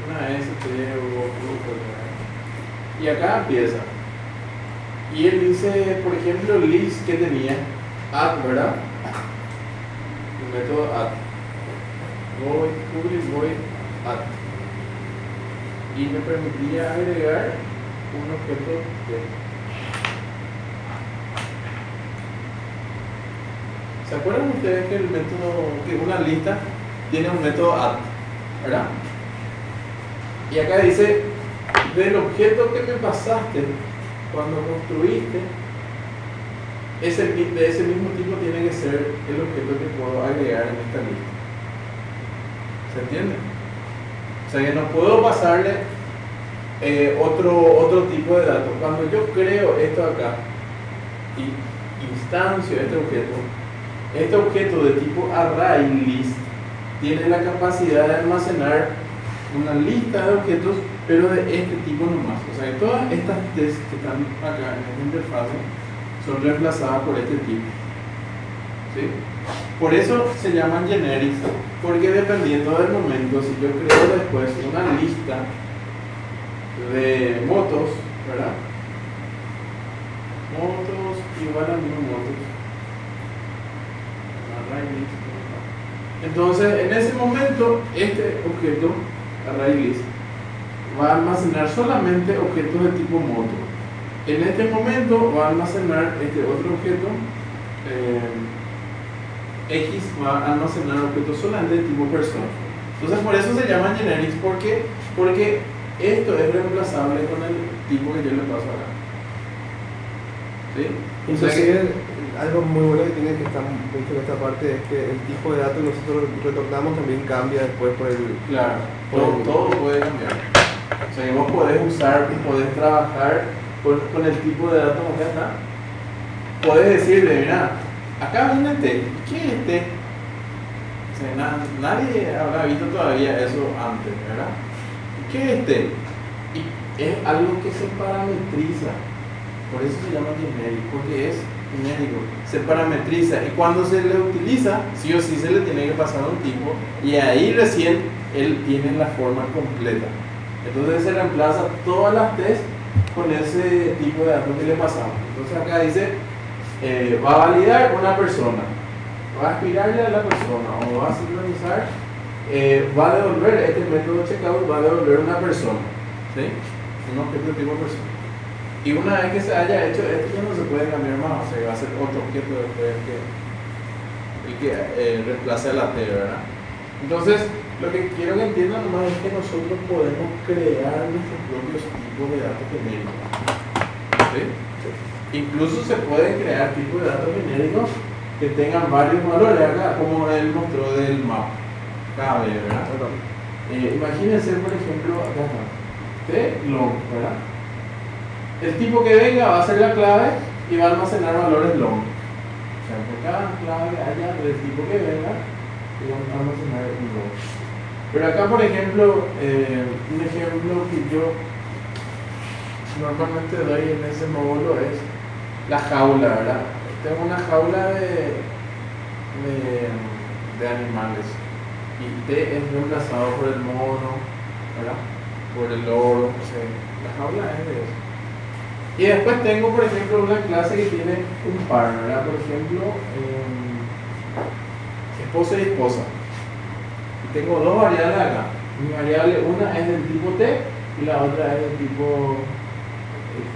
S3: Una ST o grupo. Y acá empieza. Y él dice, por ejemplo, list que tenía add, ¿verdad? El método add. Void, public void, add. y me permitía agregar un objeto de. ¿Se acuerdan ustedes que el método, que una lista tiene un método add, ¿verdad? Y acá dice, del objeto que me pasaste cuando construiste, de ese mismo tipo tiene que ser el objeto que puedo agregar en esta lista. ¿Se entiende? O sea que no puedo pasarle otro tipo de datos. Cuando yo creo esto acá y instancio este objeto de tipo ArrayList tiene la capacidad de almacenar una lista de objetos, pero de este tipo nomás. O sea que todas estas tests que están acá en esta interfaz son reemplazadas por este tipo. ¿Sí? Por eso se llaman generics, porque dependiendo del momento, si yo creo después una lista de motos, ¿verdad? Motos igual a mismo motos. Entonces, en ese momento, este objeto, ArrayList, va a almacenar solamente objetos de tipo moto. En este momento va a almacenar este otro objeto, X va a almacenar objetos solamente de tipo persona. Entonces, por eso se llaman generics, porque esto es reemplazable con el tipo que yo le paso acá. ¿Sí?
S2: Inclusive, algo muy bueno que tiene que estar mucho en esta parte es que el tipo de datos que nosotros retornamos también cambia después por el...
S3: Claro, todo puede cambiar. O sea, que vos podés usar y podés trabajar con el tipo de datos que acá está. Podés decirle, mira, acá viene T. ¿Qué es T? O sea, nadie habrá visto todavía eso antes, ¿verdad? ¿Qué es T? Y es algo que se parametriza. Por eso se llama genérico, porque es genérico, se parametriza y cuando se le utiliza, sí o sí se le tiene que pasar a un tipo y ahí recién él tiene la forma completa. Entonces se reemplaza todas las tests con ese tipo de datos que le pasamos. Entonces acá dice, va a validar una persona, va a aspirarle a la persona o va a sincronizar, va a devolver este método checkout, va a devolver una persona, ¿sí? Un objeto de tipo persona. Y una vez que se haya hecho esto ya no se puede cambiar más, o sea va a ser otro objeto después el que reemplace a la T, ¿verdad? Entonces, lo que quiero que entiendan nomás es que nosotros podemos crear nuestros propios tipos de datos genéricos. ¿Sí? Incluso se pueden crear tipos de datos genéricos que tengan varios valores, acá como él mostró del map. Cabe, ¿verdad? Imagínense, por ejemplo, acá está, T-long, ¿verdad? El tipo que venga va a ser la clave y va a almacenar valores long. O sea, por cada clave haya del tipo que venga y va a almacenar un long. Pero acá, por ejemplo, un ejemplo que yo normalmente doy en ese módulo es la jaula, ¿verdad? Tengo una jaula de animales y T es reemplazado por el mono, ¿verdad? Por el loro, o sea, la jaula es de eso. Y después tengo, por ejemplo, una clase que tiene un par, ¿verdad? Por ejemplo, esposa y esposa. Y tengo dos variables acá. Mi variable, una es del tipo T y la otra es del tipo X.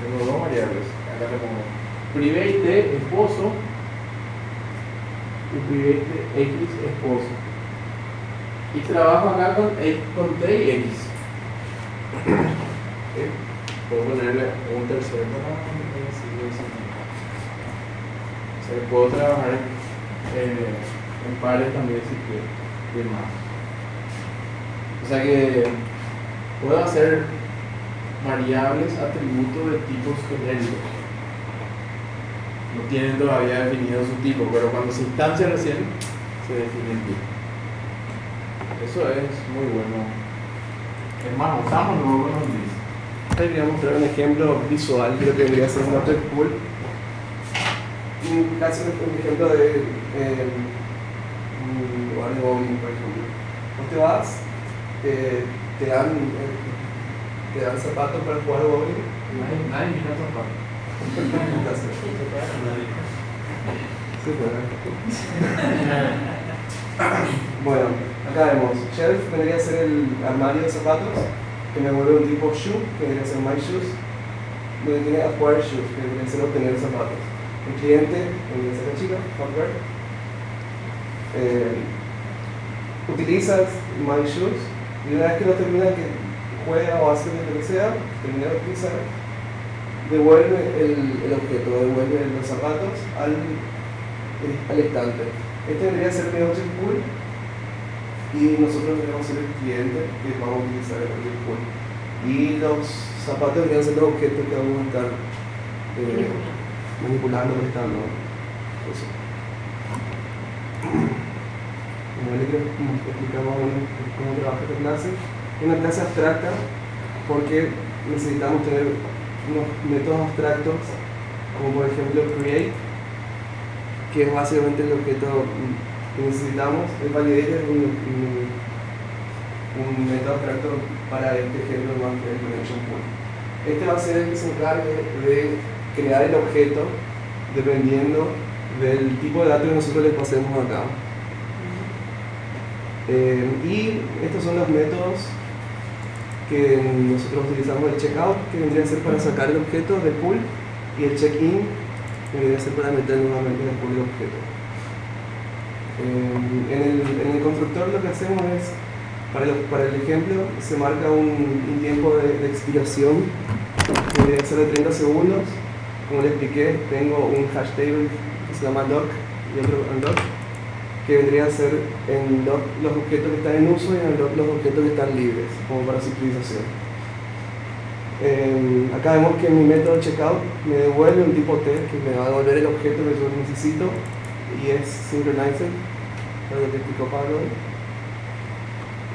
S3: Tengo dos variables. Acá le pongo private esposo y private X esposo. Y trabajo acá con T y X. Puedo ponerle un tercero o sea, puedo trabajar en pares también si quiero y más. O sea que puedo hacer variables, atributos de tipos genéricos. No tienen todavía definido su tipo, pero cuando se instancia recién se define el tipo. Eso es muy bueno. Es más, usamos luego con los lists.
S2: Ahí voy a mostrar un ejemplo visual de lo que vendría a ser un object pool. Casi un ejemplo de un lugar de bowling, por ejemplo. Vos te vas, te dan zapatos para jugar bowling.
S3: Nadie mira zapatos.
S2: Sí, Bueno, acá vemos, shelf vendría a ser el armario de zapatos, que me vuelve un tipo shoe, que vendría a ser my shoes, donde tiene acquire shoes, que vendría a ser obtener zapatos. El cliente, vendría a ser la chica, hardware, utilizas my shoes, y una vez que lo termina, que juega o hace lo que sea, termina de utilizar, devuelve el objeto, devuelve los zapatos al estante. Este debería ser mi object pool y nosotros deberíamos ser el cliente que vamos a utilizar el object pool. Y los zapatos deberían ser los objetos que vamos a estar manipulando, prestando. Eso. Como les explicamos cómo trabaja esta clase. Es una clase abstracta porque necesitamos tener unos métodos abstractos, como por ejemplo create, que es básicamente el objeto que necesitamos. El validator es un método abstracto para este ejemplo más que el connection pool. Este va a ser el que se encargue de crear el objeto dependiendo del tipo de datos que nosotros le pasemos acá. Y estos son los métodos que nosotros utilizamos: el checkout, que vendría a ser para sacar el objeto del pool, y el check-in, que vendría a ser para meter nuevamente en el pool el objeto. En el constructor lo que hacemos es, para el ejemplo, se marca un tiempo de expiración, que vendría a ser de 30 segundos. Como les expliqué, tengo un hash table que se llama lock y otro unlock, que vendría a ser en lock los objetos que están en uso y en unlock los objetos que están libres, como para su utilización. Acá vemos que mi método checkout me devuelve un tipo T, que me va a devolver el objeto que yo necesito, y es synchronized, lo que explicó Pablo.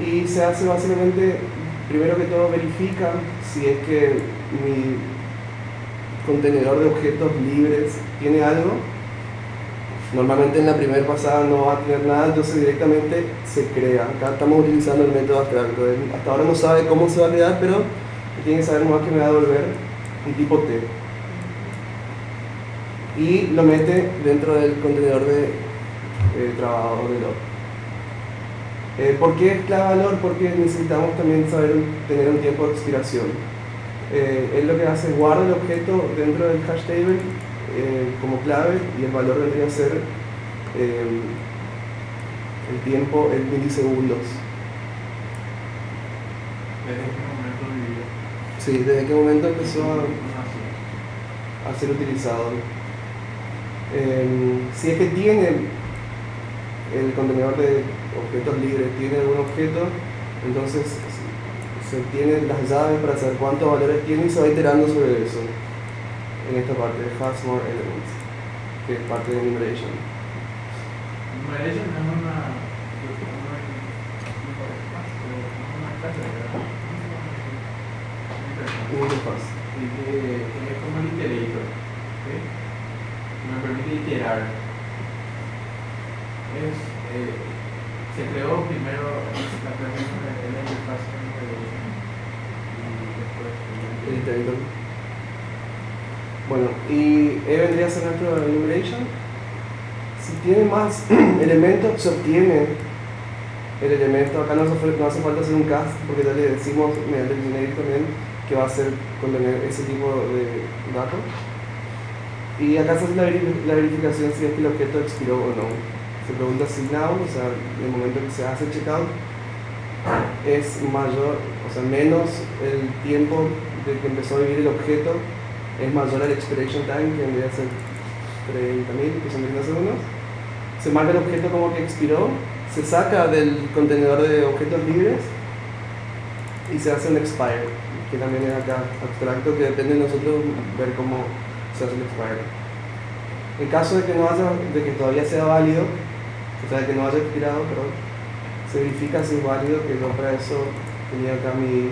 S2: Y se hace básicamente, primero que todo, verifica si es que mi contenedor de objetos libres tiene algo. Normalmente en la primera pasada no va a tener nada, entonces directamente se crea. Acá estamos utilizando el método abstracto. Hasta ahora no sabe cómo se va a crear, pero tiene que saber más que me va a devolver un tipo T. Y lo mete dentro del contenedor de trabajo de log. ¿Por qué es clave valor? Porque necesitamos también saber tener un tiempo de expiración. Él lo que hace es guarda el objeto dentro del hash table como clave, y el valor vendría a ser el tiempo en milisegundos.
S3: ¿Desde qué momento vivió?
S2: Sí, desde qué momento empezó a ser utilizado. Si es que tiene el contenedor de objetos libres, tiene algún objeto, entonces se obtienen las llaves para saber cuántos valores tiene y se va iterando sobre eso. En esta parte de has more elements, que es parte de enumeration.
S3: Enumeration es una clase, ¿verdad?
S2: Una interfaz.
S3: Y que es como el iterator, ¿okay? Me permite iterar. Se creó primero la clase de la interfaz enumeration y después
S2: El iterator. Bueno, y vendría a ser nuestro enumeration. Si tiene más elementos, se obtiene el elemento. Acá no hace falta hacer un cast, porque ya le decimos mediante el generic también que va a ser contener ese tipo de datos. Y acá se hace la verificación si es que el objeto expiró o no. Se pregunta si now, o sea, en el momento que se hace el checkout, es mayor, o sea, menos el tiempo de que empezó a vivir el objeto, es mayor al expiration time, que vendría a ser 30.000, que son 30 segundos. Se marca el objeto como que expiró, se saca del contenedor de objetos libres y se hace un expire, que también es acá abstracto, que depende de nosotros ver cómo se hace el expire. En caso de que que todavía sea válido, o sea, que no haya expirado, perdón, se verifica si es válido, que yo para eso tenía acá mi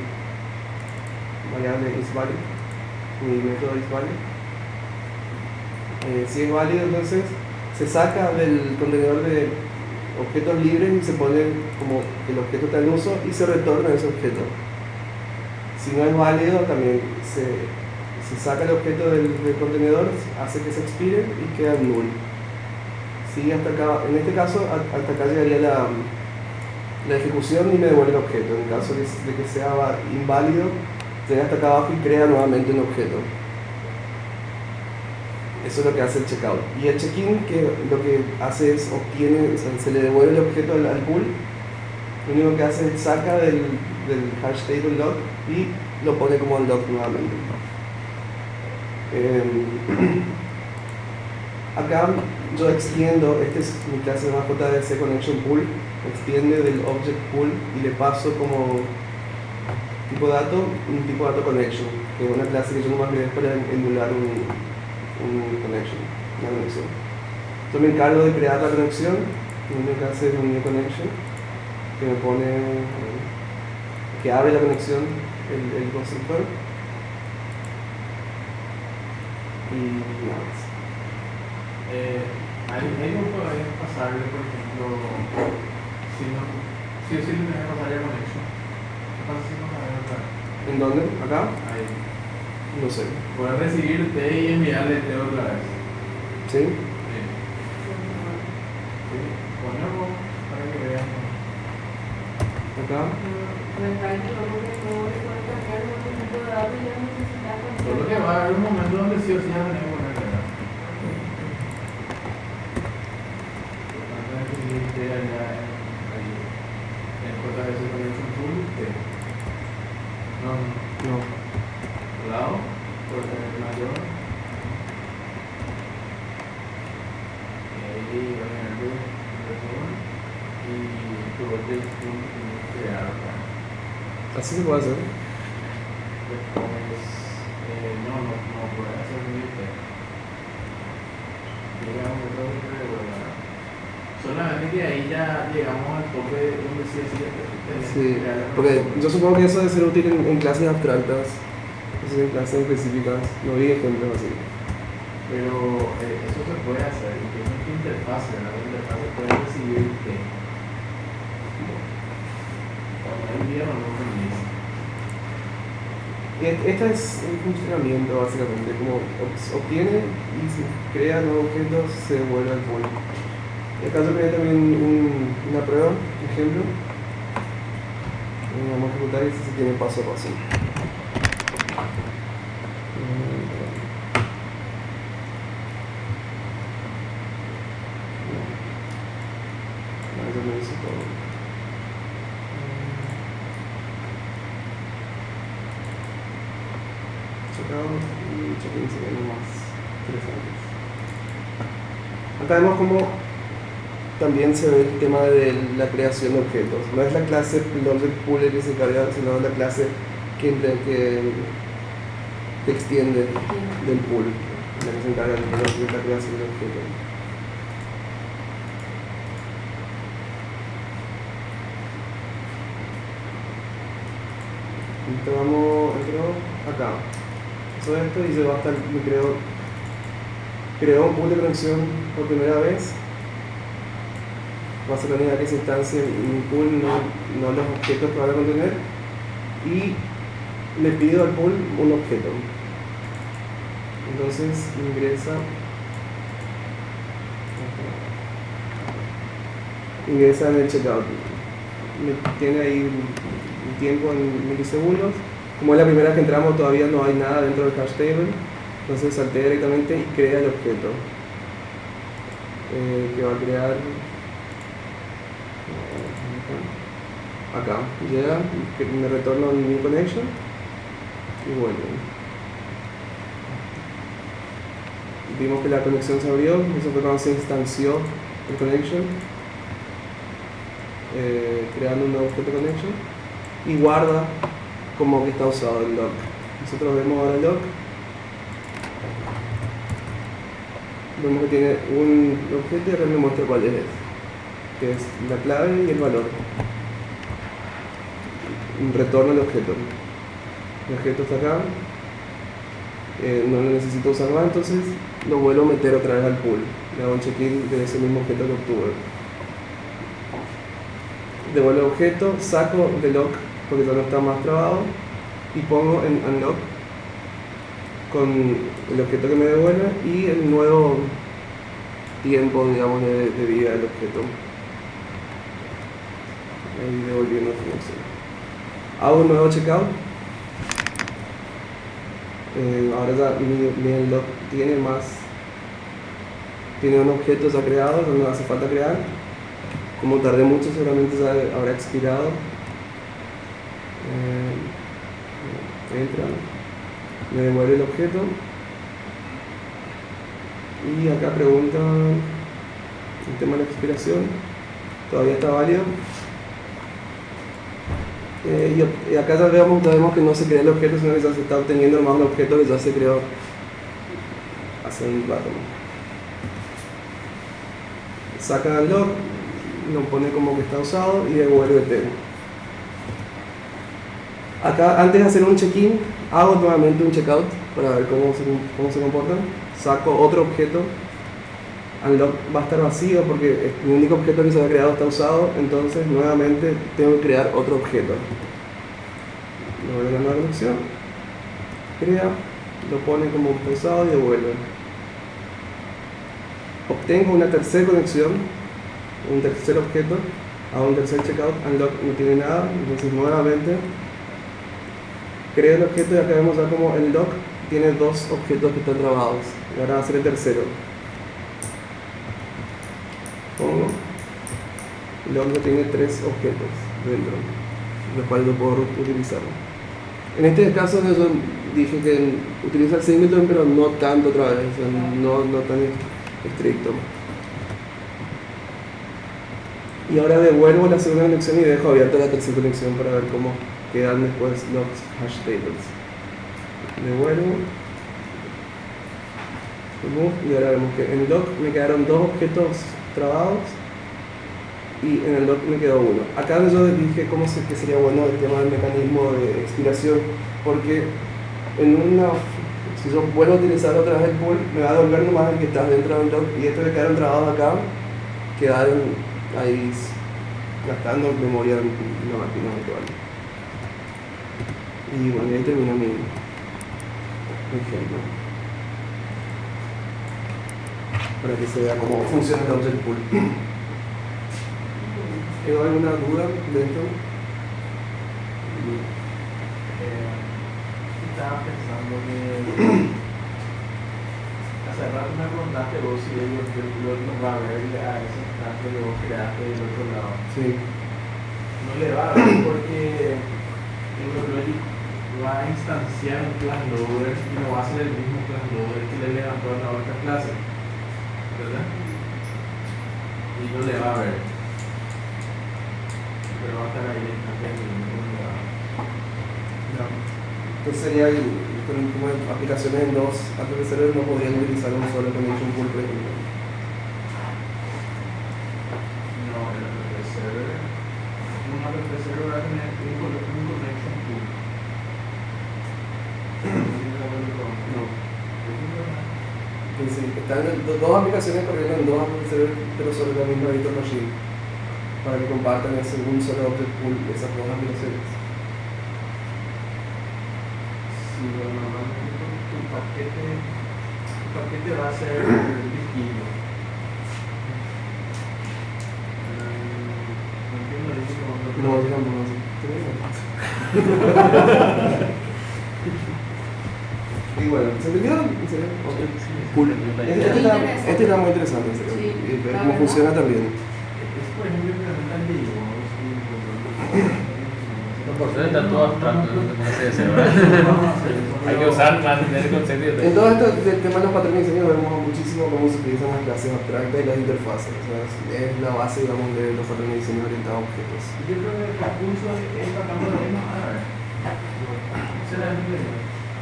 S2: variable isValid, mi método isValid. Si es válido, entonces se saca del contenedor de objetos libres y se pone como el objeto está en uso y se retorna ese objeto. Si no es válido, también se saca el objeto del contenedor, hace que se expire y queda null. Sí, hasta acá, en este caso, hasta acá llegaría la ejecución y me devuelve el objeto. En caso de que sea inválido, llega hasta acá abajo y crea nuevamente un objeto. Eso es lo que hace el checkout. Y el check-in, que lo que hace es obtiene, o sea, se le devuelve el objeto al pool. Lo único que hace es saca del hash table log y lo pone como log nuevamente. Acá yo extiendo, esta es mi clase de JDC Connection Pool, extiende del object pool y le paso como tipo dato un tipo dato connection, que es una clase que yo nomás le dejo para emular un connection, una conexión. Yo me encargo de crear la conexión, lo único que hace es un new connection, que me pone, que abre la conexión el constructor y nada más.
S3: Hay un podría pasarle, por ejemplo, si o sí le tenés que pasar la conexión. ¿Qué pasa si no sabes otra vez?
S2: ¿En dónde? ¿Acá?
S3: Ahí.
S2: No sé.
S3: Puedes recibir T y enviarle T otra vez.
S2: ¿Sí?
S3: Sí. Ponemos para que vean.
S2: ¿Acá?
S3: Solo que va a haber un momento donde sí o sí ya tenemos que ponerle.
S2: No.
S3: Lado, por el mayor. Y va a tener y tu bote crear.
S2: Así se puede hacer.
S3: Después, no puede hacer un liste. Llega un método de regular. Solamente que ahí ya llegamos al tope donde sí
S2: Sí, porque yo supongo que eso debe ser útil en clases abstractas, en clases específicas, no vi ejemplos así.
S3: Pero eso se puede hacer, incluso en tu interfaz, ¿verdad? La interfaz puede recibir que cuando hay día no lo permite.
S2: Este es el funcionamiento básicamente, como obtiene y si crea nuevos objetos se devuelve al pool. En el caso que hay también una prueba, un ejemplo. Vamos a ejecutar y se tiene paso a paso. Eso me dice todo. Checkout y check-in serían los más interesantes. Acá vemos cómo también se ve el tema de la creación de objetos. No es la clase logic pool que se encarga, sino la clase que extiende del pool, la que se encarga de la creación de objetos. Entonces vamos, entro acá. Eso esto y se va hasta creo un pool de conexión por primera vez. Va a ser la unidad que se instancia en un pool, no los objetos que van a contener, y le pido al pool un objeto. Entonces ingresa en el checkout. Tiene ahí un tiempo en milisegundos. Como es la primera vez que entramos, todavía no hay nada dentro del hash table, entonces saltea directamente y crea el objeto que va a crear. Acá, llega, me retorna un new connection y vuelve. Vimos que la conexión se abrió, eso fue cuando se instanció el connection, creando un nuevo objeto connection y guarda como que está usado el lock. Nosotros vemos ahora el lock, vemos que tiene un objeto y ahora me muestra cuál es, que es la clave y el valor. Retorno el objeto. El objeto está acá, no lo necesito usar más, entonces lo vuelvo a meter otra vez al pool. Le hago un check-in de ese mismo objeto que obtuve. Devuelvo el objeto, saco de lock porque ya no está más trabado y pongo en unlock con el objeto que me devuelve y el nuevo tiempo, digamos, de vida del objeto. Ahí devolviendo información. Hago un nuevo checkout. Ahora ya mi unlock tiene un objeto ya creado, no me hace falta crear. Como tardé mucho, seguramente ya habrá expirado. Entra, me devuelve el objeto. Y acá pregunta el tema de la expiración. Todavía está válido. Y acá ya vemos que no se crea el objeto, sino que ya se está obteniendo más un objeto que ya se creó hace un rato. Saca el log, lo pone como que está usado y devuelve el tema. Acá, antes de hacer un check-in, hago nuevamente un checkout para ver cómo se comporta. Saco otro objeto. Unlock va a estar vacío porque el único objeto que se ha creado está usado, entonces nuevamente tengo que crear otro objeto. Le vuelve a la nueva conexión, crea, lo pone como está usado y devuelve. Obtengo una tercera conexión, un tercer objeto, hago un tercer checkout, Unlock no tiene nada, entonces nuevamente creo el objeto y acá vemos ya como el lock tiene dos objetos que están trabados y ahora va a ser el tercero. Pongo, el lock tiene tres objetos dentro, los cuales lo puedo utilizar. En este caso yo dije que utiliza el singleton, pero no tanto otra vez, o sea, no tan estricto. Y ahora devuelvo la segunda conexión y dejo abierta la tercera conexión para ver cómo quedan después los hash tables. Devuelvo. Y ahora vemos que en el lock me quedaron dos objetos trabados y en el lock me quedó uno. Acá yo dije que sería bueno el tema del mecanismo de expiración, porque si yo vuelvo a utilizar otra vez el pool, me va a devolver nomás el que está dentro del lock y estos que quedaron trabados acá quedaron ahí gastando memoria en la máquina virtual. Y bueno, ahí termina mi ejemplo. Para que se vea cómo funciona el object pool. ¿Quedó alguna duda de esto?
S3: Estaba pensando que hace rato me preguntaste vos si el no va a ver a ese instante que vos creaste del otro lado.
S2: Sí.
S3: No le va a ver porque el Logic va a instanciar un class loader y no va a ser el mismo class loader que le levantó en la otra clase, ¿verdad? Y no le va a ver, pero va a estar ahí en
S2: Entonces sería como aplicaciones en dos servers no podrían utilizar un solo connection pool, por ejemplo.
S3: No, el server, un server va a tener un connection pool.
S2: No. Sí, están dos aplicaciones corriendo en dos servers, pero sobre la misma virtual machine, para que compartan un solo object pool de esas dos aplicaciones.
S3: Sí, bueno, normalmente tu paquete va a ser distinto. No entiendo eso.
S2: No, digamos, y bueno, ¿se entendió? ¿En serio? Okay. Cool. Este está muy interesante, en serio.
S7: Sí,
S2: Y ver cómo funciona también.
S3: Es por ejemplo que me están vivo.
S1: Por suerte está todo abstracto, no se puede hacer, ¿verdad? Hay que usar más el concepto.
S2: En todo esto del tema de los patrones de diseño vemos muchísimo cómo se utilizan las clases abstractas y las interfaces. O sea, es la base, digamos, de los patrones de diseño orientados a objetos.
S3: Yo creo que el curso es tratando de irnos a ver.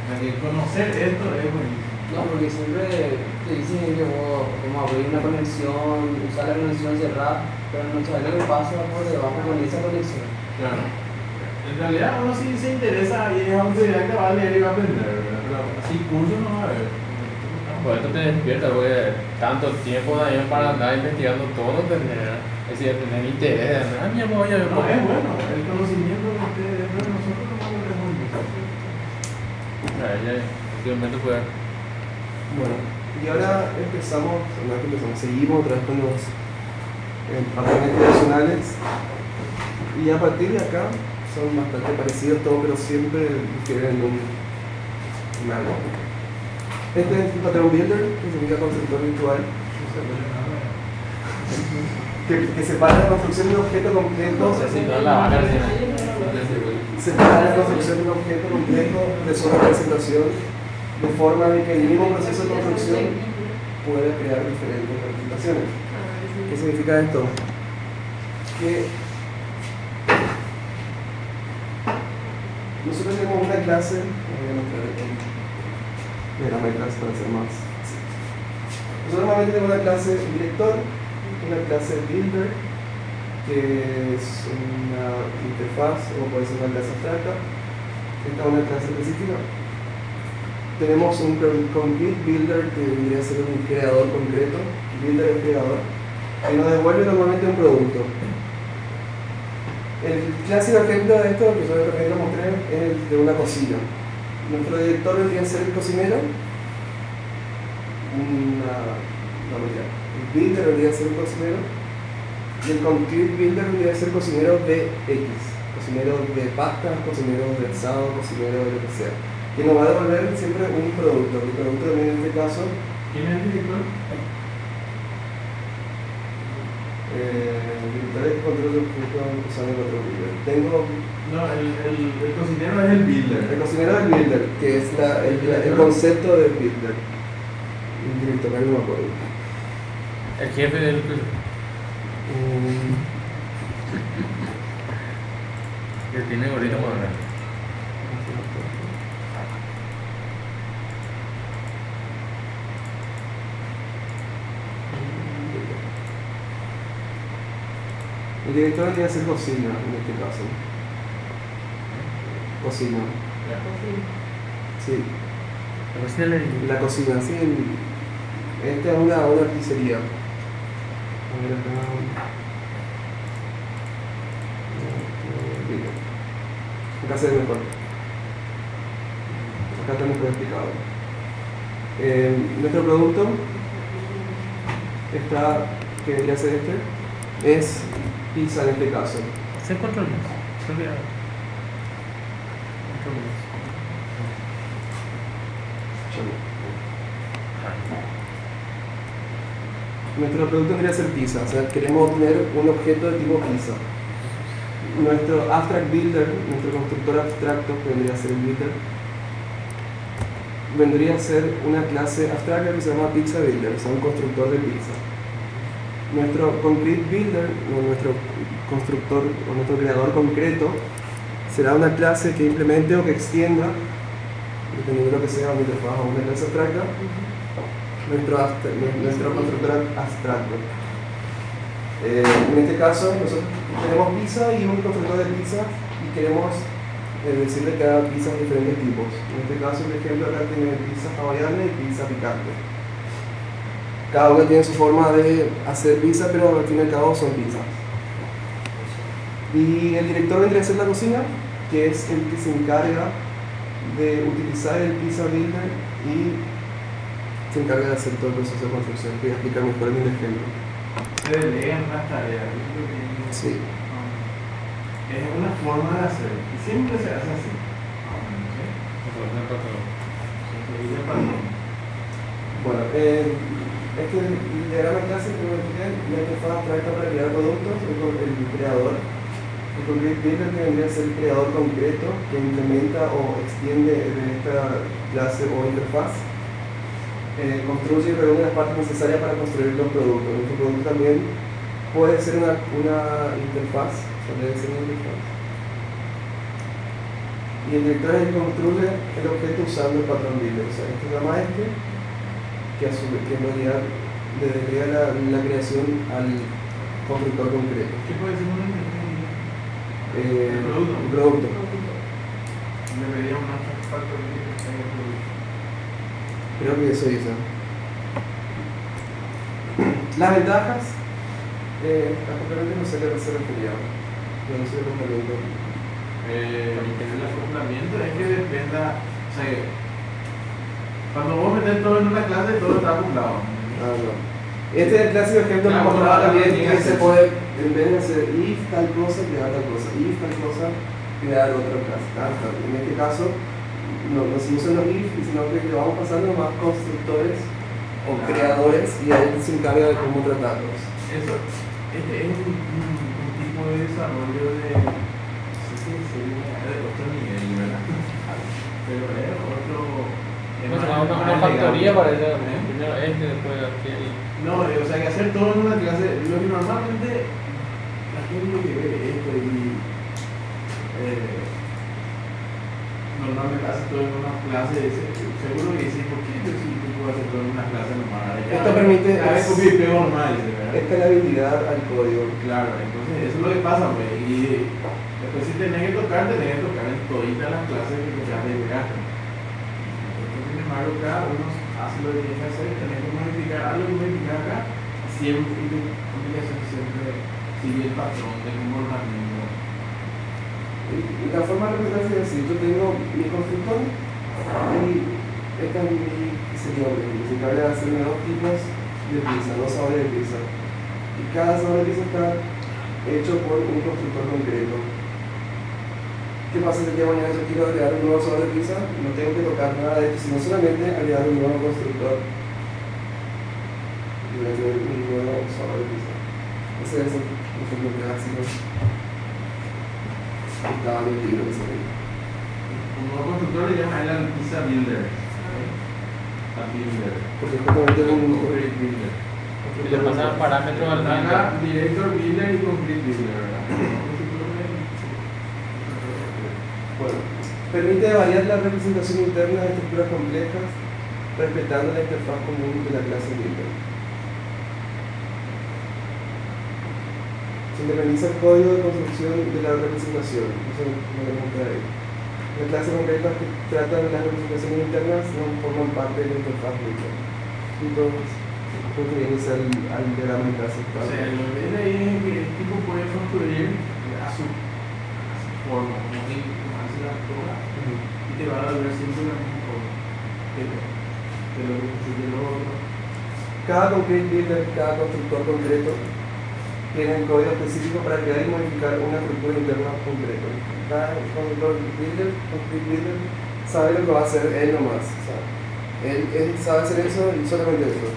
S3: Hay que conocer esto es buenísimo.
S5: No, porque siempre te dicen que vos, como abrir una conexión, usar la conexión cerrada, pero no sabes lo que pasa por debajo con esa conexión.
S3: Claro. En realidad uno sí se interesa y es autodidacta, va a leer y va a aprender, ¿verdad? Pero así curso no va a haber.
S1: Pues esto te despierta porque tanto tiempo de ahí para andar investigando todo, tener, es decir, tener interés, ah, mi amor, ya me
S3: No, es bueno, el conocimiento de ustedes, de nosotros no lo vemos mucho.
S1: ya, efectivamente fue.
S2: Bueno, Y ahora seguimos otra vez con los patrones tradicionales. Y a partir de acá son bastante parecidos todos, pero siempre difieren en algo. Este es el patrón builder, que significa constructor virtual, que separa la construcción de un objeto completo. Separa la construcción de un objeto completo de su representación, de forma de que el mismo proceso de construcción pueda crear diferentes representaciones. ¿Qué significa esto? Que nosotros tenemos una clase, para ser más. Nosotros normalmente tenemos una clase director, una clase builder, que es una interfaz o puede ser una clase abstracta. Esta es una clase específica. Tenemos un concrete builder que vendría a ser un creador concreto. Builder es creador, que nos devuelve normalmente un producto. El clásico ejemplo de esto, que yo también lo mostré, es el de una cocina. Nuestro director vendría a ser el cocinero. El builder vendría a ser un cocinero. Y el concrete builder vendría a ser cocinero de X. Cocinero de pasta, cocinero de asado, cocinero de lo que sea. Que nos va a devolver siempre un producto. El producto también en este caso.
S3: ¿Quién es el director?
S2: El director es control de objetos usando el otro builder.
S3: No, el cocinero es el builder.
S2: El cocinero del builder, que es el concepto del builder. El director, no me acuerdo.
S1: El jefe del que tiene gorrito más grande.
S2: El director vendría a ser cocina en este caso. Cocina. Sí.
S1: La cocina le
S2: La cocina, sí. Esta es una artistería. A ver acá. Acá se ve mejor. Acá está mejor explicado. Nuestro producto está, que vendría a ser es pizza en este caso.
S1: se control más.
S2: Nuestro producto debería ser pizza, o sea, queremos obtener un objeto de tipo pizza. Nuestro abstract builder, nuestro constructor abstracto, que vendría a ser el builder, vendría a ser una clase abstracta que se llama pizza builder, o sea, un constructor de pizza. Nuestro concrete builder, o nuestro constructor o nuestro creador concreto, será una clase que implemente o que extienda, dependiendo de lo que sea, una interfaz o una clase abstracta, nuestro constructor abstracto. En este caso, nosotros tenemos pizza y un constructor de pizza y queremos decirle que haga pizzas de diferentes tipos. En este caso, por ejemplo, acá tiene pizza hawaiana y pizza picante. Cada uno tiene su forma de hacer pizza, pero al fin y al cabo son pizzas. Y el director vendría a ser la cocina, que es el que se encarga de utilizar el pizza builder y se encarga de hacer todo el proceso de construcción. Voy a explicar mejor en el ejemplo.
S3: Se delegan las tareas.
S2: Sí.
S3: Es una forma de hacer. Y siempre se hace así.
S2: Bueno, este diagrama clase que la interfaz abstracta para crear productos, el creador. El concrete builder que vendría a ser el creador concreto que implementa o extiende en esta clase o interfaz. Construye y reúne las partes necesarias para construir los productos. Nuestro producto también puede ser una interfaz, debe ser una interfaz. Y el director es el que construye el objeto usando el patrón builder. O sea, este se llama que a su vez en realidad le delega la creación al constructor concreto.
S3: ¿Qué puede ser una interfaz?
S2: El producto.
S3: Le pedía un artefacto que tenga el producto.
S2: Creo que eso dice. Las ventajas, actualmente no sé a qué se refería. Yo no sé cómo lo digo.
S3: El acoplamiento es que dependa, o sea, cuando vos metes meter todo en una clase y todo está acoplado.
S2: Ah, no. Este es el clásico ejemplo que mostraba también que se puede, en vez de hacer if tal cosa, crear tal cosa, if tal cosa, crear otra clase. En este caso, no se usan los if, sino que le vamos pasando más constructores o creadores y él se encarga de cómo tratarlos.
S3: Eso, este es un tipo de desarrollo de, no sé si sería de otro nivel, ¿verdad? Pero es otro.
S1: Una factoría para eso. Primero este, después aquel.
S3: No, o sea, que hacer todo en una clase, lo que normalmente la gente que ve esto y normalmente hace todo en una clase, seguro que dice, ¿por qué yo sí puedo hacer todo en una clase normal?
S2: Esto permite
S3: normal, ¿verdad?
S2: escalabilidad al código.
S3: Claro, entonces eso es lo que pasa, pues, y después si tenés que tocar en toditas las clases que ya te llegaste. Entonces, sin embargo, cada uno hace lo que tiene que hacer, tenés que modificar algo, modificar acá, siempre tu aplicación siempre sigue el patrón de comportamiento.
S2: Y la forma de representar es así, yo tengo mi constructor y esta es mi señor, se encarga de hacerme dos tipos de pizza, dos sabores de pizza. Y cada sabor de pizza está hecho por un constructor concreto. ¿Qué pasa si el día de mañana yo quiero agregar un nuevo sabor de pizza? No tengo que tocar nada de esto, sino solamente agregar un nuevo constructor. Y voy a tener un nuevo sabor de pizza. Ese es el ejemplo clásico. Estaba en el libro que se ve.
S3: Un nuevo constructor le llama él al Pizza Builder. A Builder.
S2: Porque justamente es un
S3: Concrete Builder.
S1: Y le pasaban parámetros al
S3: Acá,
S1: builder.
S3: Director Builder y Concrete Builder, ¿verdad?
S2: Bueno, permite variar la representación interna de estructuras complejas respetando la interfaz común de la clase builder. Se independiza el código de construcción de la representación. Eso no lo vamos a ver ahí. Las clases concretas que tratan las representaciones internas no forman parte de la interfaz builder. Entonces, refiriéndose al diagrama de clase.
S3: O sea, lo que es ahí es que el tipo puede construir a su forma, como que hace la forma, y te va a dar siempre la misma forma. Que lo que construye el otro.
S2: Cada concrete builder, cada constructor concreto tiene un código específico para crear y modificar una estructura interna concreta. Cada constructor builder, concrete builder, sabe lo que va a hacer él nomás. O sea, él sabe hacer eso y solamente eso.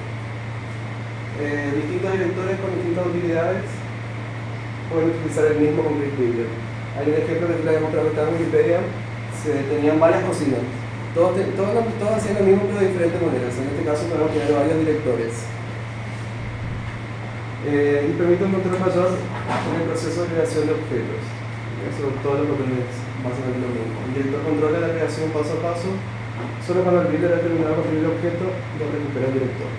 S2: Distintos directores con distintas utilidades pueden utilizar el mismo concrete builder. Hay un ejemplo que les mostrado que está en Wikipedia. Tenían varias cocinas. Todos hacían lo mismo pero de diferentes maneras. En este caso podemos tener varios directores. Y permite un control mayor en el proceso de creación de objetos. Eso todo lo que es básicamente lo mismo. El director controla la creación paso a paso. Solo cuando el builder ha terminado de construir el objeto, lo recupera el director.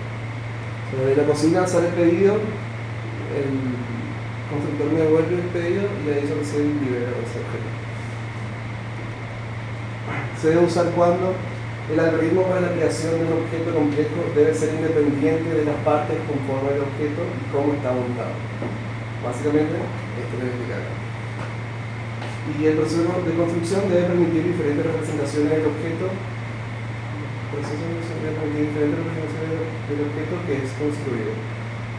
S2: De la cocina sale el pedido, el constructor me devuelve el pedido y ahí yo recién libera ese objeto. Se debe usar cuando el algoritmo para la creación de un objeto complejo debe ser independiente de las partes conforme al objeto y cómo está montado. Básicamente, esto lo voy a explicar acá. Y el proceso de construcción debe permitir diferentes representaciones del objeto. El proceso de construcción debe permitir diferentes representaciones del objeto que es construido.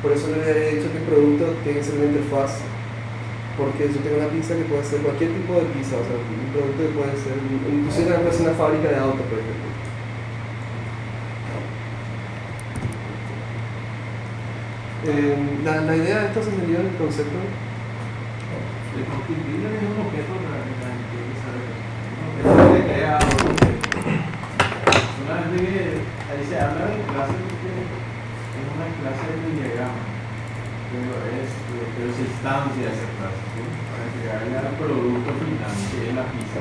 S2: Por eso les he dicho que el producto tiene que ser una interfaz, porque yo tengo una pizza que puede ser cualquier tipo de pizza, o sea, un producto que puede ser, inclusive también puede ser una fábrica de autos, por ejemplo. La idea de esto se entendió en el concepto.
S3: El concrete builder es un objeto que la gente tiene que saber. Un objeto que crea otro objeto. Solamente que ahí se habla de clases porque es una clase de diagrama, pero se instancia esa clase, ¿sí? Para llegarle al producto final, que es la pizza.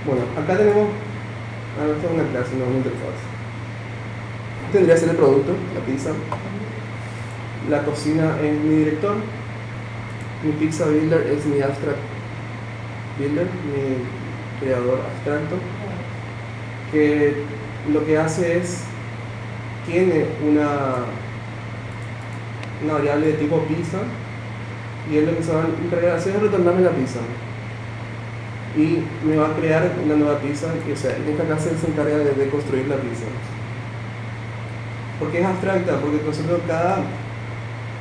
S2: Bueno, acá tenemos, esta es una clase, no una interfaz. Tendría que ser el producto, la pizza. La cocina es mi director. Mi pizza builder es mi abstract builder, mi creador abstracto, que lo que hace es, tiene una variable de tipo pizza y él lo que se va a encargar de hacer es retornarme la pizza y me va a crear una nueva pizza, y, o sea, en esta clase él se encarga de construir la pizza. ¿Por qué es abstracta? Porque nosotros cada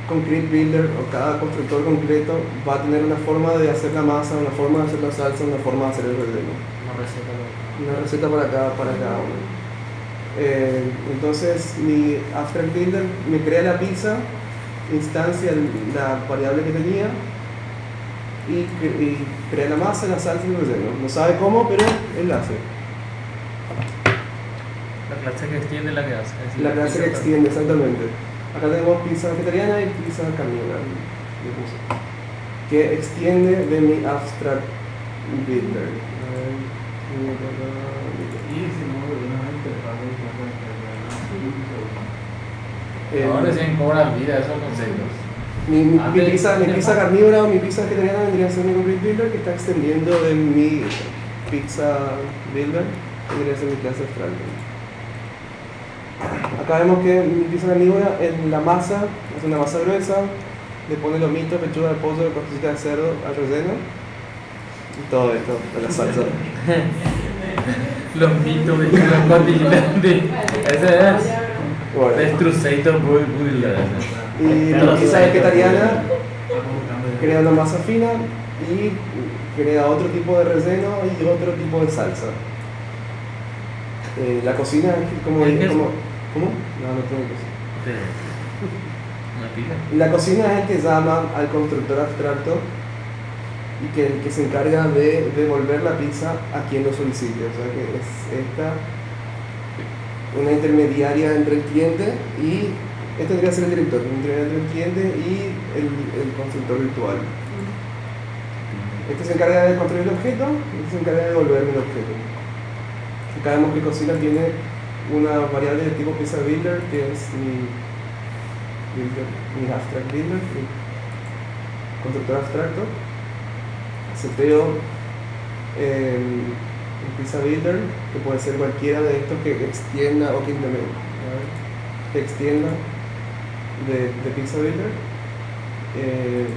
S2: concrete builder o cada constructor concreto va a tener una forma de hacer la masa, una forma de hacer la salsa, una forma de hacer el relleno. Una receta para cada uno. Entonces mi abstract builder me crea la pizza, instancia la variable que tenía y crea la masa, la salsa y el relleno. No sabe cómo, pero él la hace.
S1: La clase que extiende la que hace.
S2: La clase que extiende, exactamente. Acá tenemos pizza vegetariana y pizza carnívora, que extiende de mi abstract builder.
S3: Y si no, una interfaz de
S1: Ahora recién cobran vida esos conceptos.
S2: Mi pizza carnívora o mi pizza vegetariana vendría a ser mi concrete builder, que está extendiendo de mi pizza builder, vendría a ser mi clase abstracta. Acá vemos que mi pizza carnívora en la masa es una masa gruesa, le pone lomito, pechuga de pollo, costillita de cerdo al relleno y todo esto de la salsa.
S1: Los mitos de los cotilletes. Ese es.
S2: Bueno.
S1: Destructor Builder.
S2: Y la pizza vegetariana crea una masa fina y crea otro tipo de relleno y otro tipo de salsa. La cocina es como... ¿Cómo? No, no tengo cocina.
S1: Una pila.
S2: La cocina es el que llama al constructor abstracto y que el que se encarga de devolver la pizza a quien lo solicite. O sea que es esta una intermediaria entre el cliente y este tendría que ser el director, entre el cliente y el constructor virtual. Este se encarga de construir el objeto y este se encarga de devolverme el objeto. Acá vemos que cocina tiene una variable de tipo pizza builder que es mi abstract builder, mi constructor abstracto. Seteo el pizza builder, que puede ser cualquiera de estos que extienda o que extienda de pizza builder.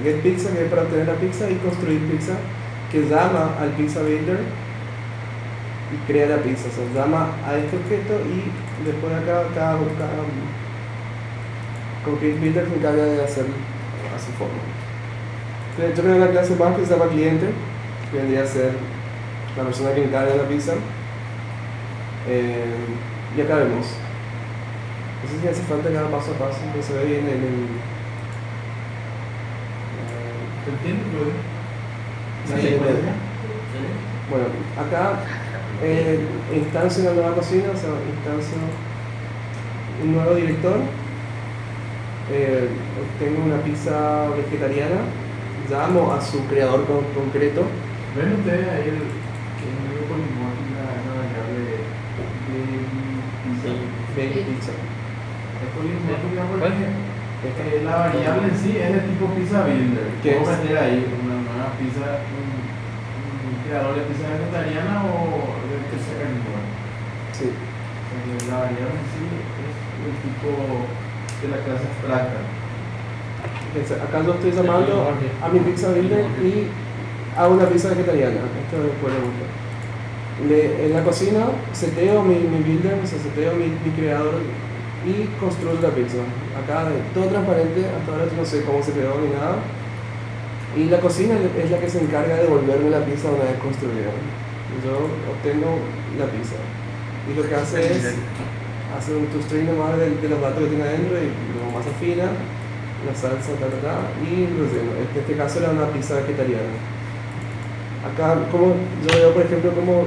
S2: Get pizza, que es para obtener la pizza, y construir pizza, que llama al pizza builder y crea la pizza. O sea, llama a este objeto y después acá cada concrete builder se encarga de hacer a su forma. Yo creo que la clase más que se llama cliente, que vendría a ser la persona que encarga la pizza. Y acá vemos. No sé si hace falta cada paso a paso, pero se ve bien en el.
S3: ¿Se entiende, Claudio?
S2: Sí, bueno, acá instancio una nueva cocina, o sea, instancio un nuevo director. Tengo una pizza vegetariana. Llamo a su creador concreto.
S3: ¿Ven ustedes ahí el medio polimórfica, una variable
S2: Baby pizza.
S3: Es polimórfica porque la variable en sí es de tipo pizza builder.
S2: ¿Qué
S3: ¿Puedo
S2: es?
S3: meter ahí una nueva pizza, un creador de pizza vegetariana o de pizza carnívora?
S2: Sí.
S3: La variable en sí es el tipo de la clase abstracta.
S2: Acá yo estoy llamando a mi pizza builder y a una pizza vegetariana. Esto después lo busco. En la cocina seteo mi builder, o sea, seteo mi creador y construyo la pizza. Acá todo transparente, hasta ahora no sé cómo se creó ni nada. Y la cocina es la que se encarga de devolverme la pizza una vez construida. Yo obtengo la pizza. Y lo que hace es hacer un toastring nomás de los datos que tiene adentro y luego masa fina, la salsa, y el relleno. En este caso era una pizza vegetariana. Acá, como yo veo, por ejemplo, cómo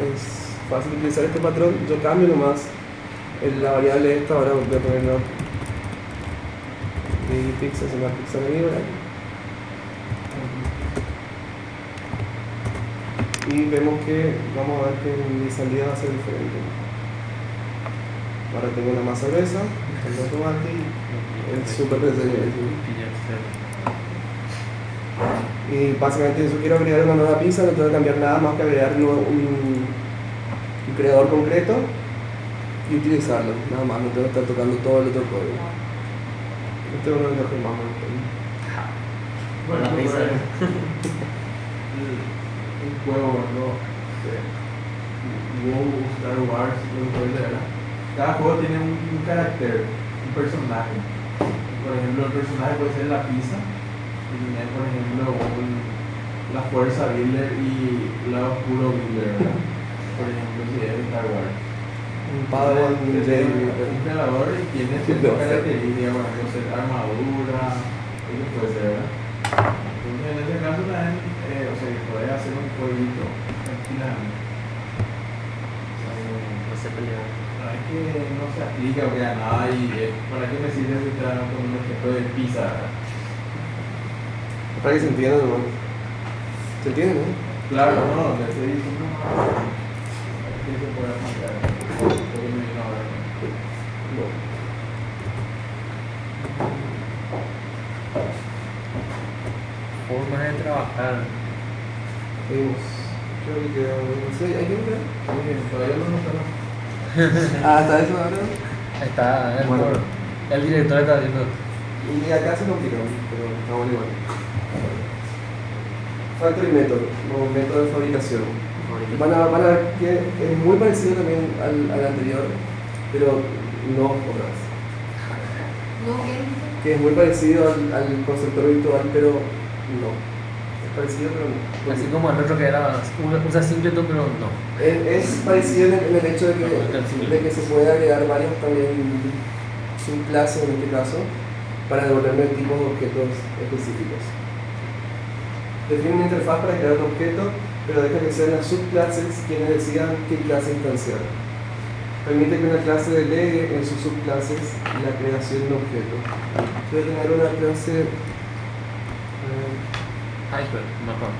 S2: es fácil utilizar este patrón, yo cambio nomás la variable esta, ahora voy a ponerlo de pizza, es una pizza carnívora. Y vemos que, vamos a ver que mi salida va a ser diferente. Ahora tengo una masa gruesa, el tomate y el super relleno. Y básicamente yo quiero agregar una nueva pizza, no tengo que cambiar nada más que agregar un creador concreto y utilizarlo, nada más, no tengo que estar tocando todo el otro código. Este es uno de los que más me gusta.
S3: Bueno,
S1: La pizza.
S3: Un juego, ¿no? WoW, Star Wars, lo que era. cada juego tiene un carácter, un personaje. Por ejemplo, el personaje puede ser la pizza, y tiene, por ejemplo, la fuerza Builder y la oscuro Builder, ¿verdad? Por ejemplo, si es de Star Wars.
S2: Un Padawan, un Jedi.
S3: Un creador y tiene ciertas características, por ejemplo, ser armadura, eso puede ser, ¿verdad? Entonces, en este caso también, o sea, que puede hacer un jueguito tranquilamente.
S1: No sé pelear.
S3: No es que no se aplica porque a nada y ¿para qué me sirve si está con un ejemplo de pizza?
S2: Para que se entienda nomás. ¿Se entiende, no?
S3: Claro, no, le estoy diciendo que se puede aplicar. Porque me vino ahora.
S1: Formas de trabajar.
S2: Seguimos. Creo que queda. No sé, ¿hay que entrar?
S3: Todavía no nos estamos.
S2: Ah, ¿está eso ahora?
S1: Ahí está,
S2: Bueno.
S1: el director está viendo.
S2: Y acá se complica, pero está bueno igual. Factory Method, o método de fabricación. Van a ver que es muy parecido también al anterior, pero no otras.
S7: No, ¿qué?
S2: Que es muy parecido al constructor virtual, pero no. Es parecido, pero no.
S1: Así como el otro que era usa Singleton, pero no.
S2: Es parecido en el hecho de que se puede agregar varios también subclases en este caso para devolverme tipos de objetos específicos. Define una interfaz para crear un objeto, pero deja que sean las subclases quienes decidan qué clase instanciar. Permite que una clase delegue en sus subclases la creación de un objeto. Voy a tener una clase.
S1: Iceberg, mejor.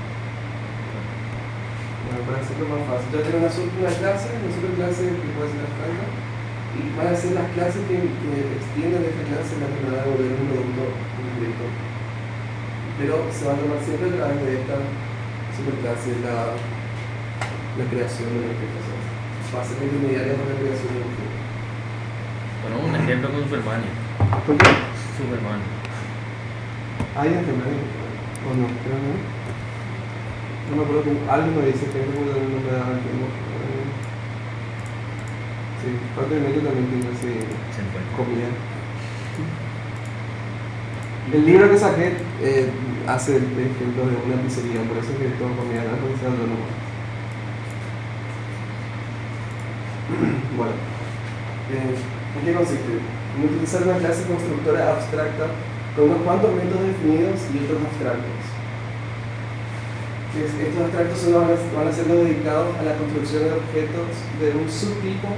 S2: Bueno, para hacerlo más fácil, yo tengo una clase que puede ser abstracta, y van a ser las clases que extienden esta clase las que me van a devolver un producto concreto. Pero se va a tomar siempre a través de esta superclase la creación de los objetos. Va a ser intermediaria para la creación de los objetos.
S1: Bueno, un ejemplo con Superman.
S2: ¿Por qué?
S1: Superman.
S2: ¿Hay ejemplo? ¿O no? Creo que no. No me acuerdo que alguien me dice que no me da el tiempo. Sí, parte de medio también tiene así
S1: Se encuentra.
S2: comida. El libro que saqué hace el ejemplo de una pizzería, por eso es que todo comida no es autónomo. Bueno, ¿en qué consiste? En utilizar una clase constructora abstracta con unos cuantos métodos definidos y otros abstractos. Estos abstractos van a ser los dedicados a la construcción de objetos de un subtipo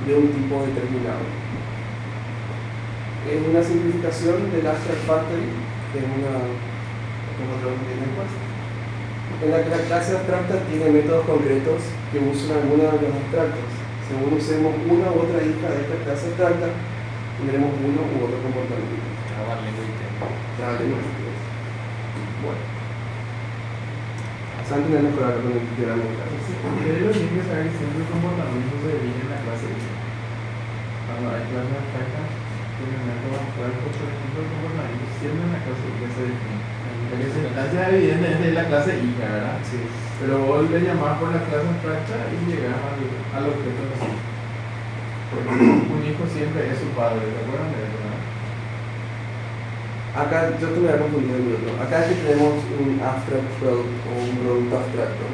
S2: de un tipo determinado. Es una simplificación del Abstract Factory, que es una en la que la clase abstracta tiene métodos concretos que usan algunos de los abstractos. Según usemos una u otra hija de esta clase abstracta, tendremos uno u otro comportamiento.
S1: Trabar lengua y tema.
S2: Bueno. Santi no es mejorar con el literalmente.
S3: Creo que tiene que saber que siempre el comportamiento se define en la clase I. Cuando hay clases abstractas, tienen métodos abstractos, por ejemplo, el comportamiento siempre en la clase I se define. La instancia evidentemente es la clase I, ¿verdad?
S2: Sí.
S3: Pero vos le llamás por la clase abstracta y llegás al objeto en sí. Porque un hijo siempre es su padre, ¿te acuerdan de eso? ¿No?
S2: Acá yo te me había confundido el otro. Acá es que tenemos un abstract product o un producto abstracto.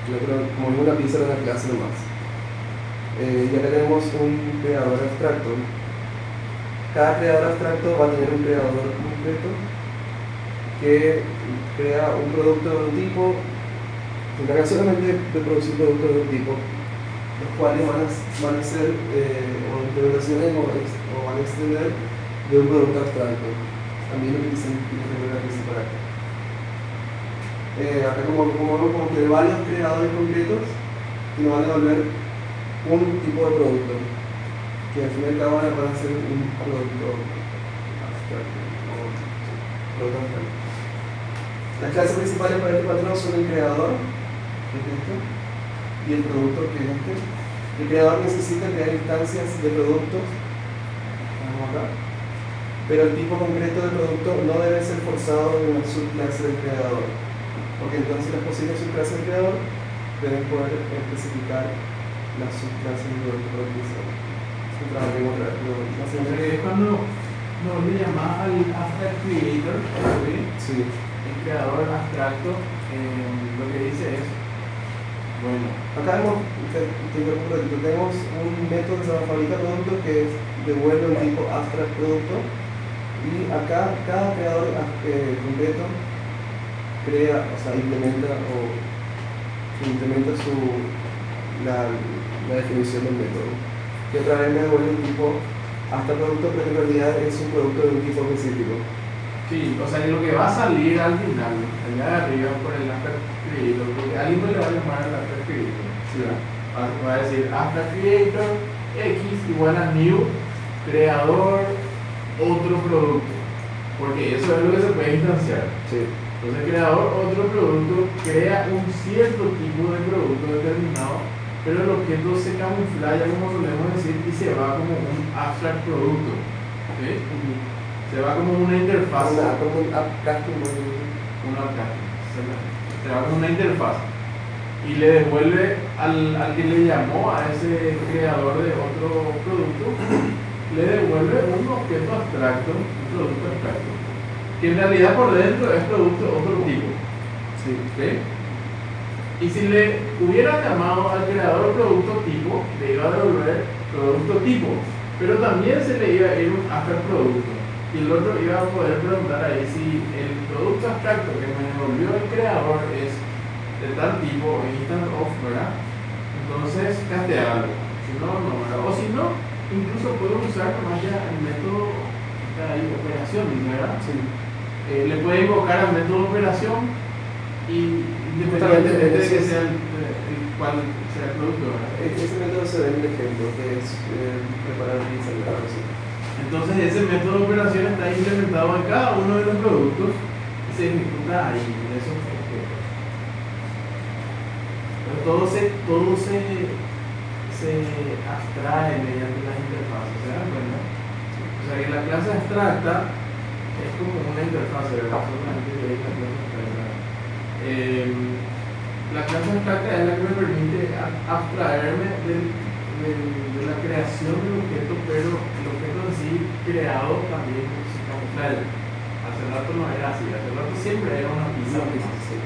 S2: Yo creo como en una pizza de una clase nomás. Y acá tenemos un creador abstracto. Cada creador abstracto va a tener un creador concreto que crea un producto de un tipo, se encarga solamente de producir productos de un tipo, los cuales van a ser implementaciones o van a extender de un producto abstracto. También utilizan la principal acá. Acá como que varios creadores concretos que nos van a devolver un tipo de producto, que al fin y al cabo van a ser un producto abstracto. Las clases principales para este patrón son el creador, que es este, y el producto, que es este. El creador necesita crear instancias de productos, vamos acá, pero el tipo concreto del producto no debe ser forzado en una subclase del creador, porque entonces las posibles subclases del creador deben poder especificar las subclases del producto. las abrimos otra vez. No, no sé.
S3: O sea que es cuando no le llamas al abstract creator, ¿sí?
S2: Sí.
S3: El creador abstracto, lo que dice es, bueno,
S2: Acá tenemos un método que se llama fabrica producto que devuelve un tipo abstract producto, y acá cada creador concreto crea, o sea, implementa la definición del método, que otra vez me devuelve un tipo abstract producto, pero en realidad es un producto de un tipo específico.
S3: sí, o sea que lo que va a salir al final, allá de arriba por el abstract creator, porque alguien no le va a llamar al abstract creator, ¿sí? Va a decir abstract creator x igual a new creador otro producto, porque eso es lo que se puede instanciar.
S2: Sí.
S3: Entonces el creador otro producto crea un cierto tipo de producto determinado, pero el objeto se camufla, como solemos decir, y se va como un abstract producto, ¿sí? Se va como una interfaz.
S2: Como un abstracting.
S3: Se va como una interfaz y le devuelve al que le llamó a ese creador de otro producto, le devuelve un objeto abstracto, un producto abstracto, que en realidad por dentro es producto otro tipo.
S2: Sí.
S3: ¿Okay? Y si le hubiera llamado al creador producto tipo, le iba a devolver producto tipo, pero también se le iba a ir un abstract producto. Y el otro iba a poder preguntar ahí si el producto abstracto que me devolvió el creador es de tal tipo, instant of, ¿verdad? Entonces, castearlo. Si no, no, ¿verdad? O si no, incluso puedo usar nomás ya el método de operación, ¿verdad?
S2: Sí.
S3: Le puede invocar al método de operación y independientemente de que sea el cual sea el producto, ¿verdad?
S2: Ese método se ve en el ejemplo, que es preparar pizza, ¿verdad?
S3: Entonces ese método de operación está implementado en cada uno de los productos y se ejecuta ahí, en esos objetos. Pero todo se abstrae mediante las interfaces, ¿se dan cuenta? O sea que la clase abstracta es como una interfaz, ¿verdad? Solamente veis la clase abstracta. La clase abstracta es la que me permite abstraerme de la creación del objeto, pero el objeto en sí creado también se camufla. Hace rato no era así, hace rato siempre era una pizza.
S2: Sí.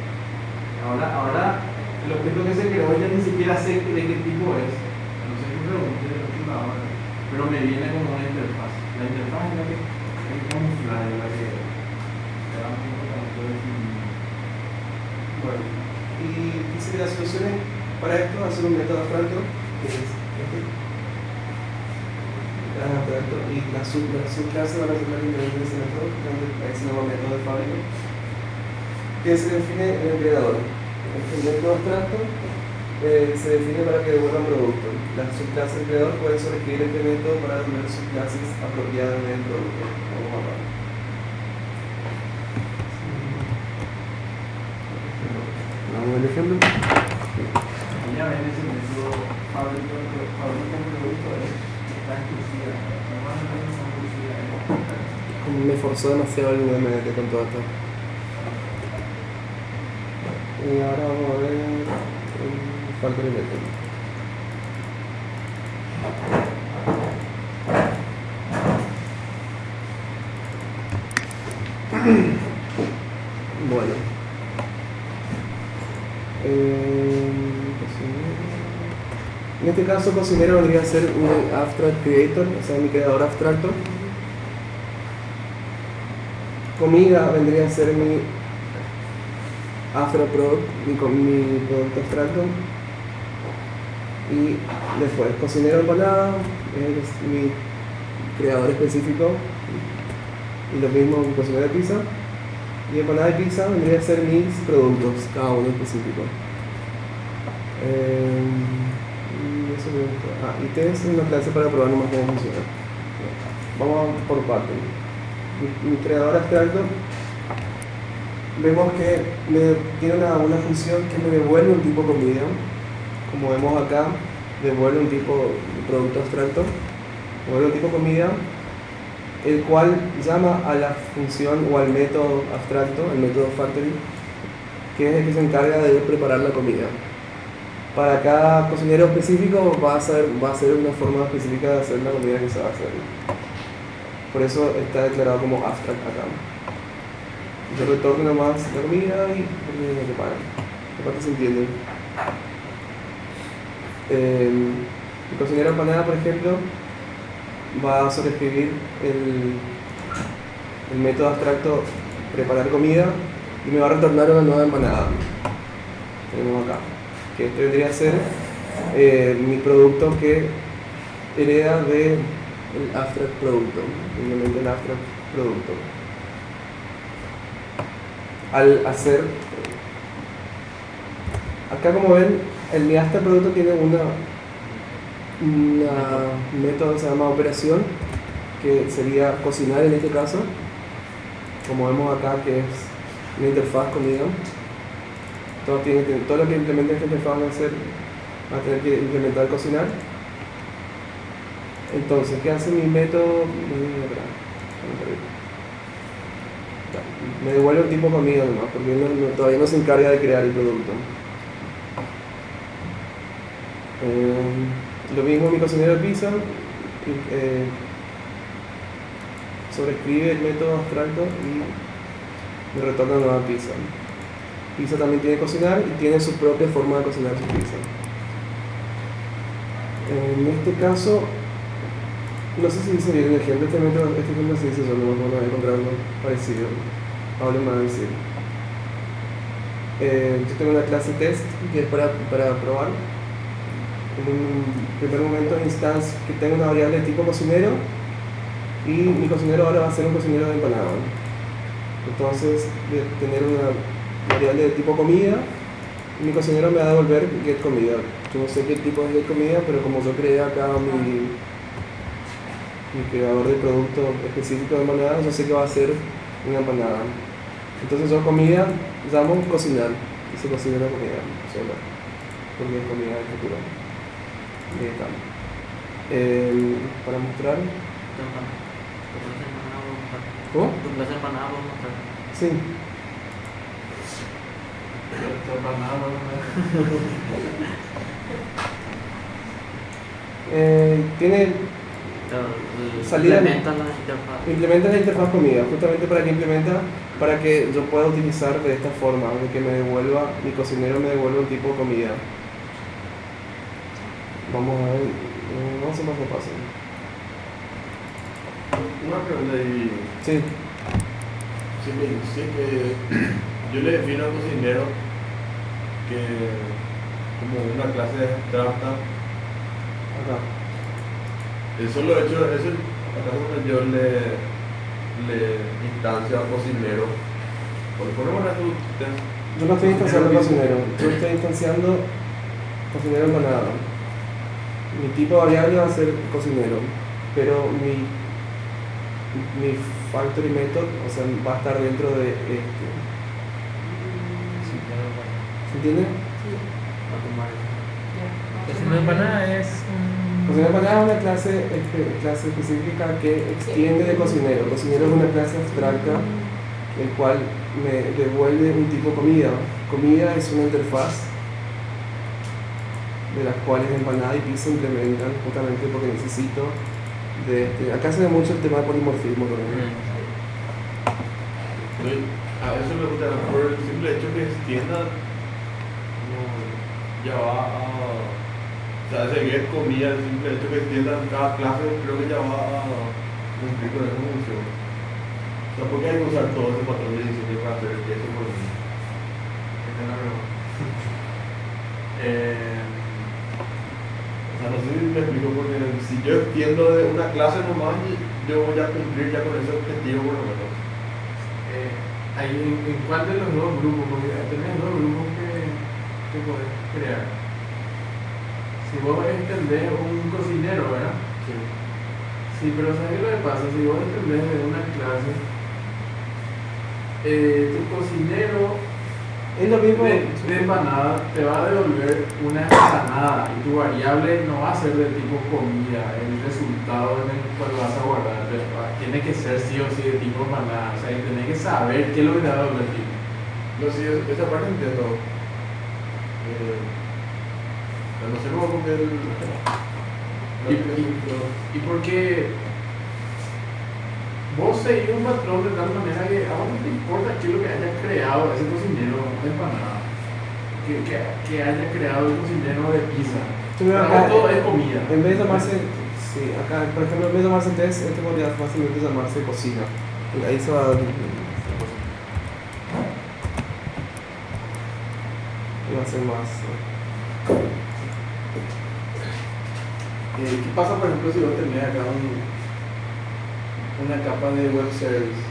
S3: Ahora el objeto que se creó ya ni siquiera sé de qué tipo es, no sé qué pregunte de otro lado, pero me viene como una interfaz. La interfaz es la que camufla, es la que da un poco de definir.
S2: Bueno, y dice que las soluciones para esto hacer un método abstracto, que es este. Abstracto, y las subclases van a ser las diferentes de ese método, ahí se llama método de fábrica, que se define en el creador. El método abstracto se define para que devuelva un producto. Las subclases del creador pueden sobreescribir este método para devolver subclases apropiadas del producto. Vamos a ver. Vamos al ejemplo.
S3: Ya ven ese método fábrica un producto está exclusiva. Normalmente son exclusivas.
S2: Como me forzó demasiado el UML con todo esto. Y ahora vamos a ver el factor método. Bueno. En este caso, cocinero vendría a ser un abstract creator, o sea, mi creador abstracto. Comida vendría a ser mi abstract product, mi producto abstracto. Y después, cocinero empanada es mi creador específico. Y lo mismo con cocinero de pizza. Y empanada de pizza vendría a ser mis productos, cada uno específico. Y test es una clase para probar nomás cómo funciona. Vamos por partes. Mi creador abstracto, vemos que tiene una función que me devuelve un tipo de comida. Como vemos acá, devuelve un tipo de producto abstracto, devuelve un tipo de comida, el cual llama a la función o al método abstracto, el método factory, que es el que se encarga de preparar la comida. para cada cocinero específico va a ser una forma específica de hacer la comida que se va a hacer. Por eso está declarado como abstract acá. Yo retorno nomás la comida y me preparan. Aparte se entiende. El cocinero empanada, por ejemplo, va a sobreescribir el método abstracto preparar comida y me va a retornar una nueva empanada. Tenemos acá, que esto vendría a ser mi producto que hereda del abstract producto, simplemente el abstract producto. Al hacer, acá como ven, mi abstract producto tiene una método que se llama operación, que sería cocinar en este caso, como vemos acá, que es una interfaz comida. Todo lo que implementa esta interfaz va a tener que implementar cocinar. Entonces, ¿qué hace mi método? Me devuelve un tipo comida nomás, porque todavía no se encarga de crear el producto. Lo mismo mi cocinero de pizza, sobreescribe el método abstracto y me retorna una nueva pizza. Pizza también tiene que cocinar y tiene su propia forma de cocinar su pizza. En este caso, no sé si dice bien el ejemplo, este ejemplo se dice solo, vamos a encontrar uno parecido. Pablo me va a decir. Yo tengo una clase test que es para probar. En un primer momento instancia que tengo una variable de tipo cocinero y mi cocinero ahora va a ser un cocinero de empanada. Entonces, de tener una variable de tipo comida, mi cocinero me va a devolver get comida. Yo no sé qué tipo es get comida, pero como yo creé acá mi creador de producto específico de empanada, yo sé que va a ser una empanada. Entonces yo comida llamo cocinar y se cocina la comida sola, porque es comida del futuro. Y ahí está. Para mostrar. ¿Cómo?
S1: ¿Tu clase de empanada puedo mostrar?
S2: Sí. Tiene salida. Implementa la interfaz comida, justamente para que yo pueda utilizar de esta forma, de que mi cocinero me devuelva un tipo de comida. Vamos a ver, vamos a hacer paso a paso.
S6: Una pregunta ahí.
S2: Sí.
S6: Si me dice que yo le defino al cocinero que como una clase abstracta,
S2: Acá.
S6: eso lo he hecho, acaso cuando yo le instancio al cocinero, por ponemos tu test.
S2: Yo no estoy instanciando cocinero, yo estoy instanciando cocinero empanada. Mi tipo de variable va a ser cocinero, pero mi factory method, o sea, va a estar dentro de este. ¿Se entiende?
S1: Cocina de empanada es
S2: Cocina de empanada es una clase específica que extiende de cocinero. Cocinero es una clase abstracta, el cual me devuelve un tipo de comida. Comida es una interfaz de las cuales empanada y pizza implementan, justamente porque necesito de este. Acá se ve mucho el tema de polimorfismo también.
S6: A eso me gusta, por el simple hecho que extienda, ya va a. O sea, ese get comida, el simple hecho que extienda cada clase, creo que ya va a cumplir con esa función. O sea, porque hay que usar todo ese patrón de diseño para hacer el queso por mí. Esa es la pregunta. O sea, no sé si me explico, porque si yo extiendo de una clase nomás, yo voy a cumplir ya con ese objetivo por lo menos.
S3: ¿En cuál de los dos grupos? Porque tenés dos grupos que podés crear. Si vos extendés un cocinero, ¿verdad?
S6: Sí.
S3: Sí, pero ¿sabes lo que pasa? Si vos extendés de una clase, tu cocinero
S2: Es lo mismo.
S3: de empanada te va a devolver una empanada y tu variable no va a ser de tipo comida, el resultado en el cual vas a guardar. Tiene que ser sí o sí de tipo empanada, o sea, y tenés que saber qué es lo que te va a devolver el tipo.
S6: No, sí, esa parte entiendo. Pero no sé cómo porque el...
S3: Y porque vos seguís un patrón de tal manera que a vos no te importa qué es lo que haya creado ese cocinero de empanada, que haya creado el cocinero de pizza. Para vos todo es comida.
S2: En vez de llamarse, sí, acá, por ejemplo, en vez de llamarse test, este podría fácilmente llamarse cocina. Y ahí se va. Y va a ser más.
S3: ¿Qué pasa, por ejemplo, si vos tenés acá una capa de web service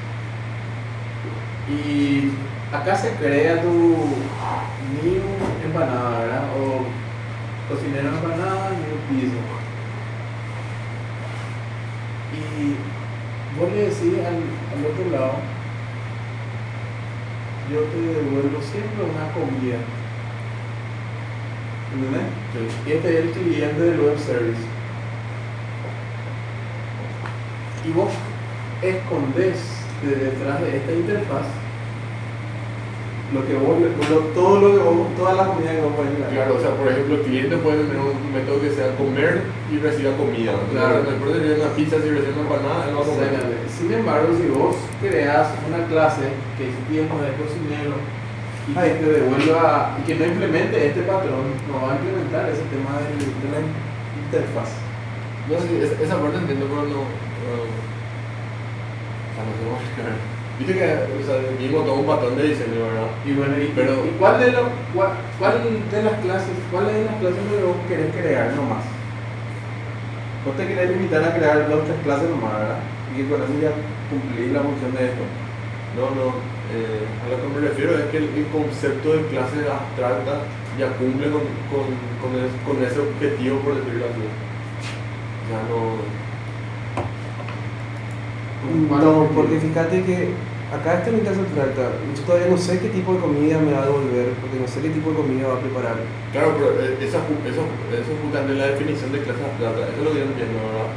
S3: y acá se crea tu new empanada, ¿verdad? O cocinero empanada, new pizza. Y vos le decís al otro lado, yo te devuelvo siempre una comida. ¿Entendés? Sí. Este es el cliente del web service. Y vos escondés detrás de esta interfaz lo que vos, todo lo que vos, todas las comidas que vos podés crear.
S6: Claro, o sea, por ejemplo, el cliente puede tener un método que sea comer y reciba comida.
S3: Claro.
S6: Después de recibir una pizza, si recibe una empanada, él va a comer.
S3: Sin embargo, si vos creás una clase que es tiempo de cocinero y que te devuelva y que no implemente este patrón, no va a implementar ese tema de la interfaz.
S6: No sé, esa parte entiendo, pero no. O sea, no sé cómo explicar. Viste que, o sea, vimos todo un patrón de diseño, ¿verdad?
S3: Y bueno,
S6: pero,
S3: ¿y cuál de las clases que vos querés crear nomás? Vos te querés limitar a crear 2 o 3 clases nomás, ¿verdad? Y que con eso ya cumplís la función de esto.
S6: no, a lo que me refiero es que el concepto de clase abstracta ya cumple con ese objetivo, por decirlo así. Ya no.
S2: No, porque fíjate que acá esta clase abstracta, yo todavía no sé qué tipo de comida me va a devolver, porque no sé qué tipo de comida va a preparar.
S6: Claro, pero eso es justamente la definición de clase abstracta, eso es lo que yo entiendo, ¿verdad?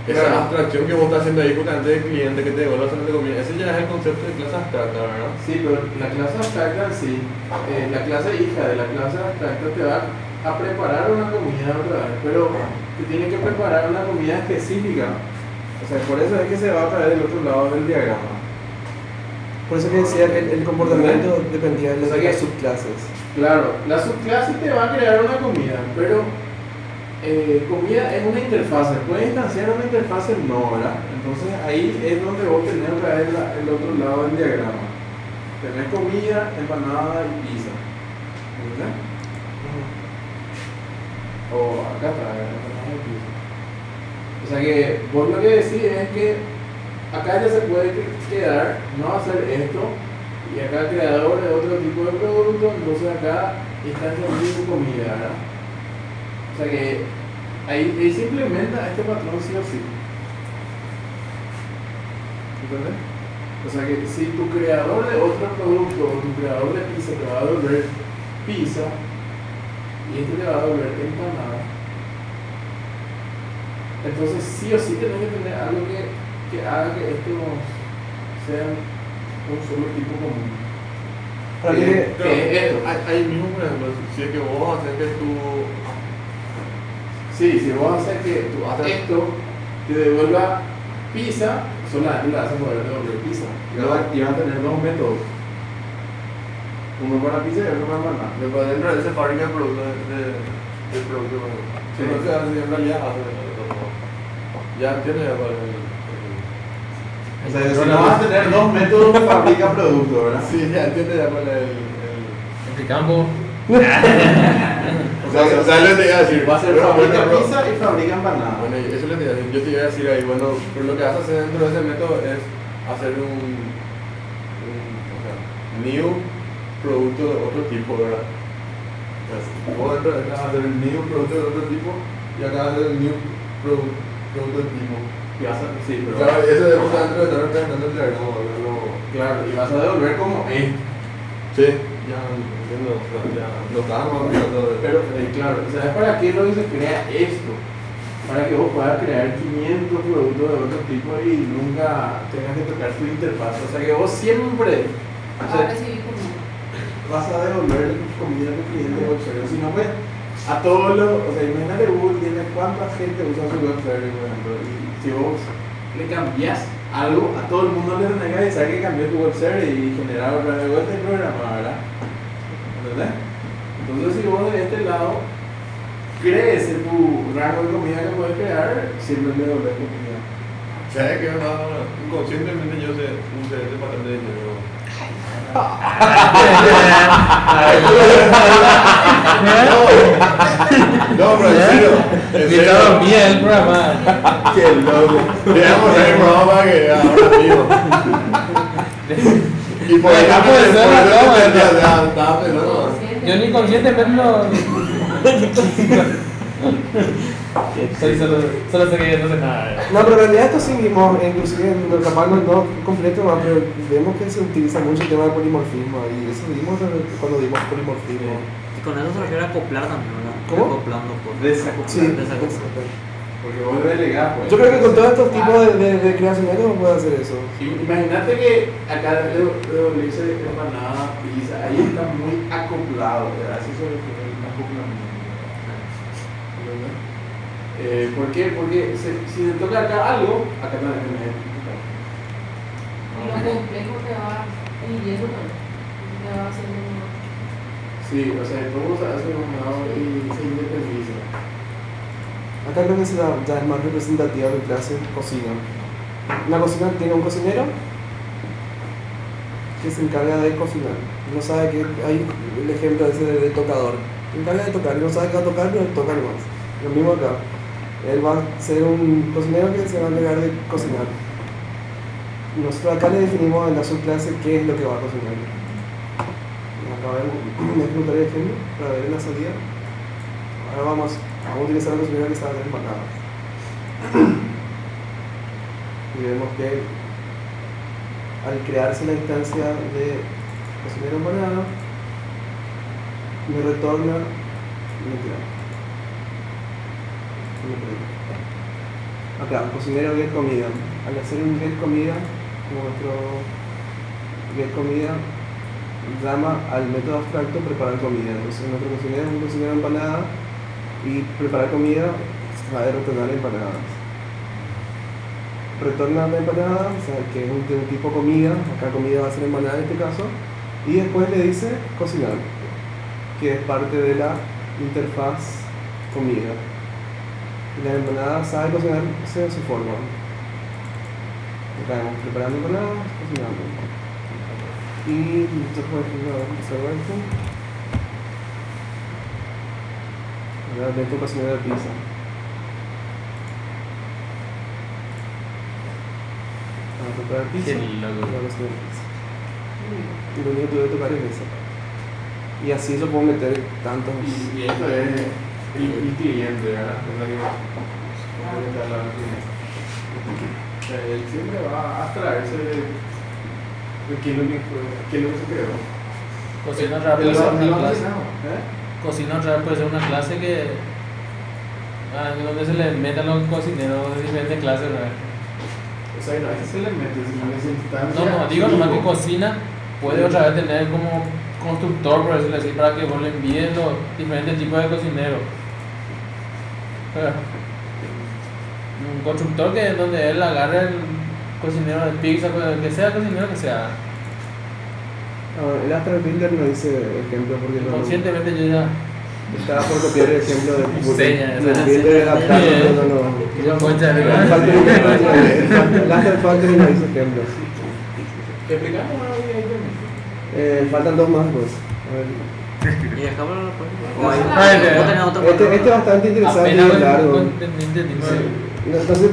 S6: Esa
S3: Claro.
S6: abstracción que vos estás haciendo ahí justamente del cliente que te devuelve la de comida, ese ya es el concepto de clase abstracta, ¿verdad?
S3: Sí, pero la clase abstracta sí, la clase hija de la clase abstracta te va a preparar una comida otra vez, pero te tiene que preparar una comida específica. O sea, por eso es que se va a traer del otro lado del diagrama.
S2: Por eso que decía que el comportamiento dependía de
S3: O sea
S2: las
S3: que-
S2: subclases.
S3: Claro, la subclase te va a crear una comida, pero comida es una interfase. ¿Puedes instanciar una interfase? No, ¿verdad? Entonces ahí es donde vos tenés otra vez el otro lado del diagrama. Tenés comida, empanada y pizza. ¿Entendés? O acá está, empanada y pizza. O sea que vos lo que decís es que acá ya se puede quedar, no va a hacer esto, y acá el creador de otro tipo de producto, entonces acá está entendiendo comida, ¿verdad? O sea que ahí se implementa este patrón sí o sí. ¿Entendés? O sea que si tu creador de otro producto o tu creador de pizza te va a devolver pizza y este te va a devolver empanada, entonces sí o sí tenés que tener algo que haga que esto sea un solo tipo común.
S2: Para que,
S6: Ahí mismo, por ejemplo, si es que vos haces que tu.
S3: Sí, si vos haces que esto te devuelva pizza, solamente le vas a poder devolver pizza. Y vas a tener 2 métodos. Uno para pizza y otro para empanada.
S6: Después dentro de esa fábrica de producto de producto,
S3: Sí.
S6: entonces en realidad hace ya entiendes ya cuál es
S3: O sea, si no vas a tener 2 métodos, fabrica producto, ¿verdad?
S6: sí, ya entiendes ya cuál es
S1: Explicamos.
S6: o sea, le te iba a decir,
S3: Va a ser
S6: pero
S3: fabrica
S6: bueno,
S3: pizza y fabrica empanada.
S6: bueno, eso le te iba a decir, yo te iba a decir ahí, bueno, pero lo que vas a hacer dentro de ese método es hacer o sea, new producto de otro tipo, ¿verdad? O sea, si vos dentro de vas a hacer el new producto de otro tipo y acá vas a hacer el new producto de tipo.
S3: Y vas a, sí, pero
S6: Claro, eso de estar dentro de estar representando el diagrama, ¿verdad?
S3: claro, y vas a devolver como esto.
S6: Sí, ya entiendo, o sea, ya lo estábamos viendo.
S3: Pero claro, ¿sabes para qué lo que se crea esto? Para que vos puedas crear 500 productos de otro tipo y nunca tengas que tocar tu interfaz. O sea que vos siempre
S7: Ahora sí, como.
S3: vas a devolver comida a tu cliente o usuario. Si no, pues a todos los, o sea, imagínate Google tiene cuánta gente usa su web service, por ejemplo, y si vos le cambias algo, a todo el mundo le tenés que avisar que cambió tu web service y generar otra vez vuelta y programar, ¿verdad? ¿Entendés? Entonces si vos de este lado crece tu rango de comida que puedes crear, siempre le devolves comida.
S6: ¿Sabes qué? Inconscientemente yo usé este patrón de dinero. No, pero en serio.
S1: Invitado bien el programa.
S3: Qué loco.
S6: Digamos el programa para que ahora vivo. Y por
S1: Acá puede ser la toma,
S6: ya estaba pensando.
S1: Yo ni conscientemente lo. Sí, solo sé que no sé nada.
S2: No, pero en realidad esto sí mismo, inclusive capaz no completo, pero vemos que se utiliza mucho el tema de polimorfismo y eso vimos cuando dimos polimorfismo.
S5: Y con eso se refiere a acoplar también, ¿verdad?
S2: ¿Cómo?
S5: Acoplando por.
S3: Desacoplar.
S2: Sí,
S5: Desacoplar.
S3: Porque vos delegás, pues.
S2: yo creo que con todos estos tipos de creacionistas uno puede hacer eso.
S3: Imagínate que acá le dice empanada, pizza, ahí está muy acoplado, ¿verdad? Así se refiere el acoplamiento. ¿Verdad? ¿Por qué? Porque si le toca acá algo, acá también me toca.
S7: Y lo complejo te va, y eso te va haciendo un...
S3: Sí, o sea, todo se hace nombrado y se independiza.
S2: Acá creo que ya es más representativa de clase cocina. La cocina tiene un cocinero que se encarga de cocinar. No sabe que hay el ejemplo ese de tocador. Se encarga de tocar, no sabe qué va a tocar, pero toca nomás. Lo mismo acá. Él va a ser un cocinero que se va a encargar de cocinar. Nosotros acá le definimos en la subclase qué es lo que va a cocinar. Acá vemos el ejemplo para ver la salida. Ahora vamos a utilizar la cocinera que sabe hacer empanadas. Y vemos que al crearse la instancia de cocinero empanada, me retorna. Acá, cocinero get comida. Al hacer un get comida, nuestro get comida llama al método abstracto preparar comida. Entonces nuestro cocinero es un cocinero de empanada y preparar comida va a retornar empanadas. Retorna la empanada, o sea, que es un tipo comida, acá comida va a ser empanada en este caso, y después le dice cocinar, que es parte de la interfaz comida. La empanada sabe cocinarse de su forma. Acá vamos preparando empanadas, cocinando. Y nosotros, por ejemplo, observar esto. Ahora dentro cocinero de pizza. Vamos a preparar pizza.
S1: Qué loco.
S2: Vamos a cocinar pizza. Y lo único que tuve que tocar es eso. Y así lo puedo meter tantos.
S3: Y esto es el cliente, ¿verdad? Es la que está hablando del cliente. O sea, él siempre va a abstraerse de qué es lo que se creó.
S1: Cocina rápido
S3: El
S1: puede ser una clase.
S3: ¿Eh?
S1: Cocina rápido puede ser una clase que. Donde se le metan los cocineros de diferentes clases, ¿verdad?
S3: O sea, no es que se le mete, sino que se instancia.
S1: No, digo nomás que cocina puede otra vez tener como constructor, por decirlo así, para que vos le envíes los diferentes tipos de cocineros. Un constructor que donde él agarre el cocinero de pizza, que sea el cocinero que sea.
S2: El Astral Builder no dice ejemplo porque no.
S1: Conscientemente yo ya.
S2: Estaba por copiar el ejemplo de
S1: Seña,
S2: del Builder adaptado, no.
S1: Yo concha
S2: El
S1: de
S2: Astral Factory no dice ejemplos.
S3: ¿Te explicamos ahí?
S2: Faltan dos más, pues. A ver.
S5: Y dejámoslo la
S1: Ay,
S5: próxima.
S2: Este es bastante interesante y
S1: apenas
S2: largo.
S1: entendimos.
S2: Entonces,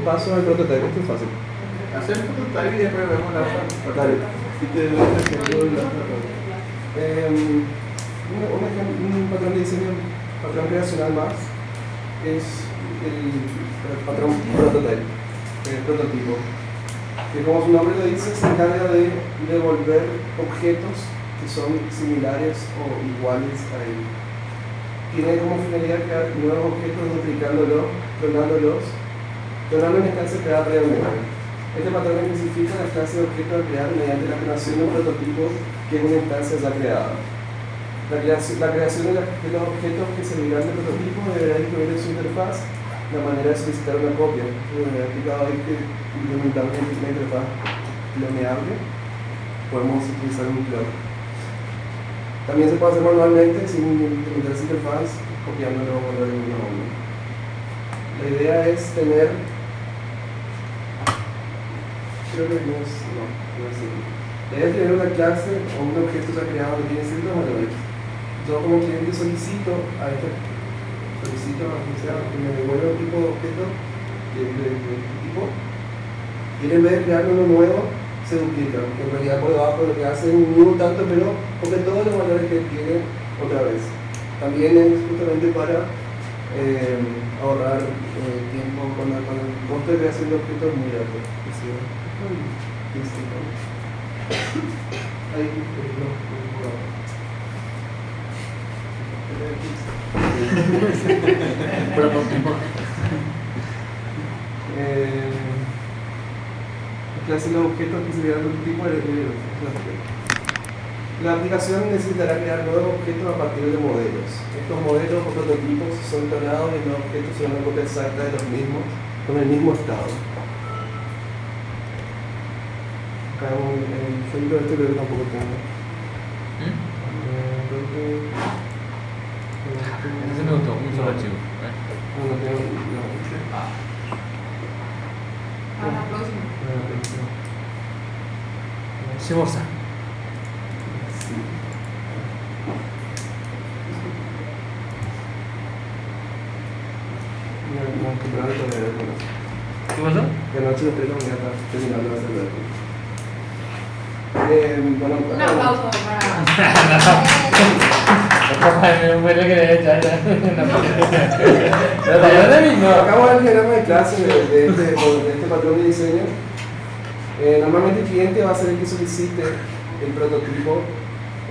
S2: paso al prototipo, esto es fácil.
S3: Hacer el prototype y después vemos la otra.
S2: Dale.
S3: Y te doy el ejemplo de la otra.
S2: Un patrón de diseño, patrón creacional más, es el patrón prototype, el prototipo, que como su nombre lo dice, se encarga de devolver objetos que son similares o iguales a él. Tiene como finalidad crear nuevos objetos duplicándolos, clonando una instancia creada previamente. Este patrón especifica la clase de objeto a crear mediante la creación de un prototipo que es una instancia ya creada. La creación de los objetos que servirán de prototipo deberá incluir en su interfaz la manera de solicitar una copia. Bueno, he explicado ahí que implementando la interfaz cloneable podemos utilizar un clon. También se puede hacer manualmente sin implementar esa interfaz, copiándolo o guardando en una onda. La idea es tener, creo que no es así. La idea es tener una clase o un objeto ya creado que tiene ciertos valores. Yo como cliente solicito a que me devuelva un tipo de objeto de tipo, y en vez de crear uno nuevo, se duplica, que en realidad por debajo lo que hace es un mismo tanto, pero porque todos los valores que tiene otra vez. También es justamente para ahorrar tiempo con el costo de creación de objetos muy alto. Ahí, clase de los objetos que se crean de un tipo de la aplicación necesitará crear nuevos objetos a partir de modelos. Estos modelos o prototipos son clonados y los objetos son una copia exacta de los mismos con el mismo estado. Acá el ejemplo de este creo que tampoco tengo.
S1: Ese me gustó, un solo archivo.
S2: No tengo.
S7: A la próxima.
S1: Shimosa. ¿Qué pasó?
S2: De noche después de la mañana está terminando de hacer bueno,
S7: Un aplauso para.
S1: Me fue lo que le echar.
S2: Acabo de ver el diagrama de clase de este patrón de diseño. Normalmente el cliente va a ser el que solicite el prototipo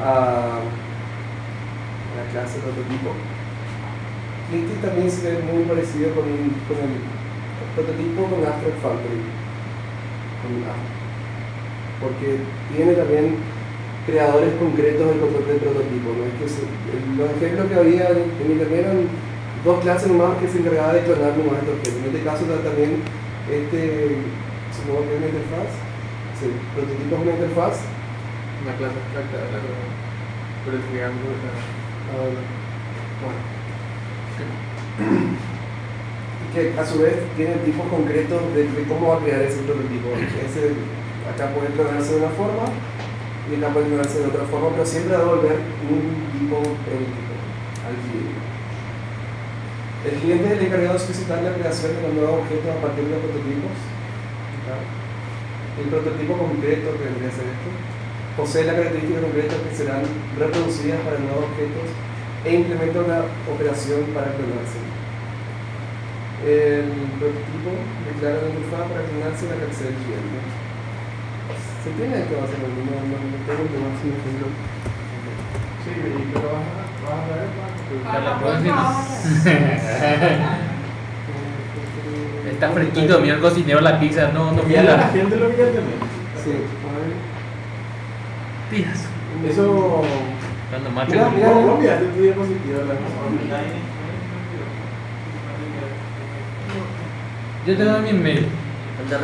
S2: a la clase prototipo. Y este también se ve muy parecido con el prototipo con Abstract Factory. Porque tiene también creadores concretos del prototipo. ¿No? Es que los ejemplos que había en internet eran dos clases nomás que se encargaban de clonar nomás estos objetos. En este caso también supongo que es una interfaz. Sí, prototipo es una interfaz.
S3: Una clase abstracta de la por el triángulo.
S2: Bueno. Que a su vez tiene tipos concretos de cómo va a crear ese prototipo. Acá puede clonarse de una forma y acá puede clonarse de otra forma, pero siempre va a devolver un tipo prototipo al cliente. El cliente es el encargado de solicitar la creación de los nuevos objetos a partir de los prototipos. El prototipo concreto que debería ser esto posee las características concretas que serán reproducidas para nuevos objetos e implementa una operación para clonarse. El prototipo declara la interfaz para clonarse la clase del cliente. ¿Se entiende que va a ser lo mismo? No tengo que más sin ejemplo.
S3: Sí, y pero vas a ver
S1: Para la próxima. Está fresquito, mira el cocinero la pizza, no
S3: y a la
S1: mira.
S3: gente lo que ya tenés.
S2: Sí,
S1: Tías.
S3: Eso.
S1: Cuando macho.
S2: Mira,
S3: ¿Cómo enviaste tu diapositiva a la cosa?
S1: Yo te doy mi mail.
S2: acá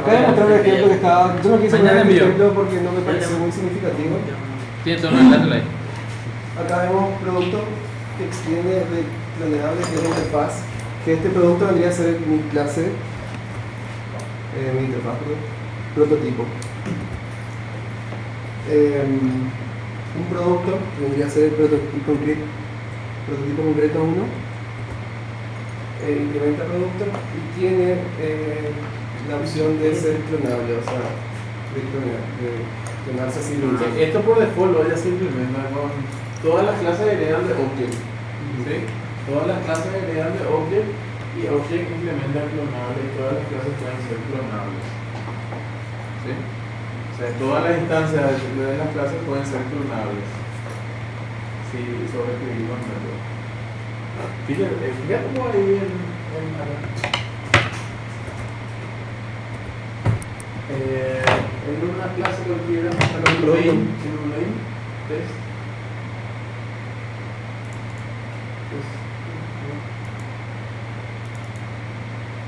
S2: voy a mostrar el ejemplo que estaba. Yo no quise
S1: Mañana
S2: poner el
S1: envío.
S2: ejemplo porque no me pareció muy significativo.
S1: Tiene todo el enlace ahí.
S2: Acá vemos un producto que extiende de cloneable que es la interfaz. Que este producto vendría a ser mi clase, mi interfaz, prototipo. Un producto que vendría a ser el prototipo concreto 1. Implementa producto y tiene la opción de ser clonable, o sea, de clonarse así mismo.
S3: Esto por default lo ya se implementa con todas las clases heredan de Object. ¿Sí? Todas las clases heredan de Object y Object implementa clonable y todas las clases pueden ser clonables. ¿Sí? O sea, todas las instancias de las clases pueden ser clonables. Si sobreescribimos el método. Fíjate cómo ahí en una clase cualquiera, en un main test,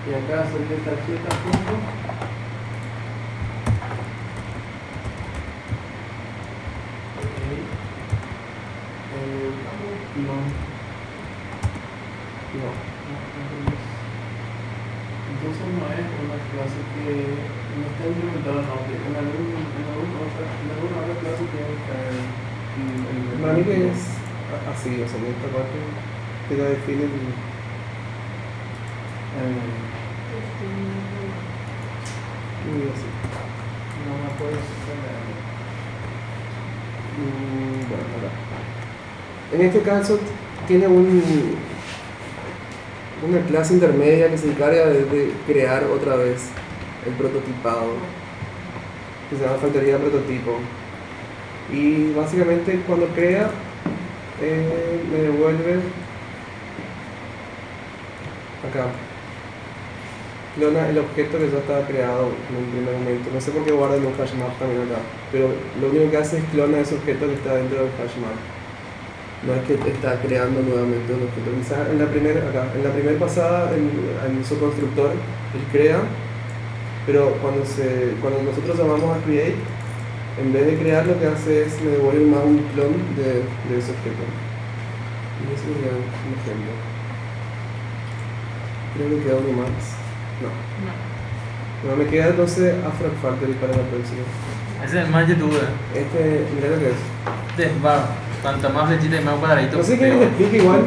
S3: Y acá sería tarjeta punto. Entonces no es una clase que no está implementada en Object. En alguna otra clase tiene que estar el
S2: Para mí que es así, o sea, en esta parte que la define y así.
S3: no me puedes sostener.
S2: Bueno, acá. En este caso tiene una clase intermedia que se encarga de crear otra vez el prototipado, que se llama factoría prototipo. Y básicamente cuando crea, me devuelve acá, clona el objeto que ya estaba creado en un primer momento. No sé por qué guarda en un hash map también acá, pero lo único que hace es clona ese objeto que está dentro del hash map. No es que está creando nuevamente un objeto. Quizás en la primera pasada, en su constructor, él crea, pero cuando nosotros llamamos a create, en vez de crear, lo que hace es me devuelve más un clon de ese objeto. Y ese sería un ejemplo. Creo que queda uno más. No, me queda entonces Abstract Factory para la próxima.
S1: Ese es el más YouTube.
S2: Mira lo que es.
S1: Cuanto más flechita y más cuadradito.
S2: No sé qué le explique igual.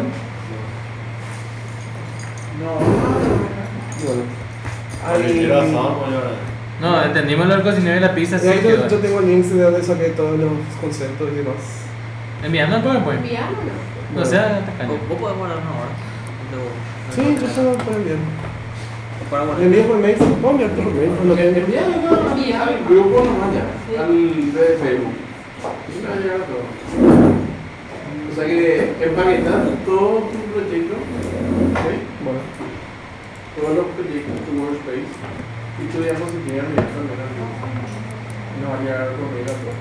S2: Bueno.
S1: No, entendimos lo del cocinero y la pizza. Sí,
S2: Yo tengo links de donde saqué todos los conceptos y demás.
S1: Enviando el PowerPoint.
S7: Enviámoslo.
S1: O sea, te caño.
S5: ¿Vos podés guardar una hora?
S2: Sí, yo solo puedo enviar.
S5: Para
S2: ¿Me
S5: guardar.
S2: envías por mail? ¿Puedo enviar por mail? Por lo que
S3: Envíalo al grupo nomás ya, al de Facebook. Y me va a llegar a todo. O sea que empaquetar todo tu proyecto, ¿ok?
S2: Bueno,
S3: Todos los proyectos, tu workspace y tu diapositiva enviar también al grupo. Y nos va a llegar al correo a todo.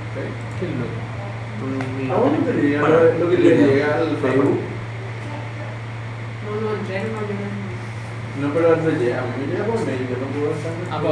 S3: ¿Ok?
S1: Qué loco.
S3: ¿A vos no te llega lo que le llega al Facebook?
S7: No, no, entreno, no, yo no.
S3: No, pero al relleno, a mí me llega por mail, yo no puedo estar.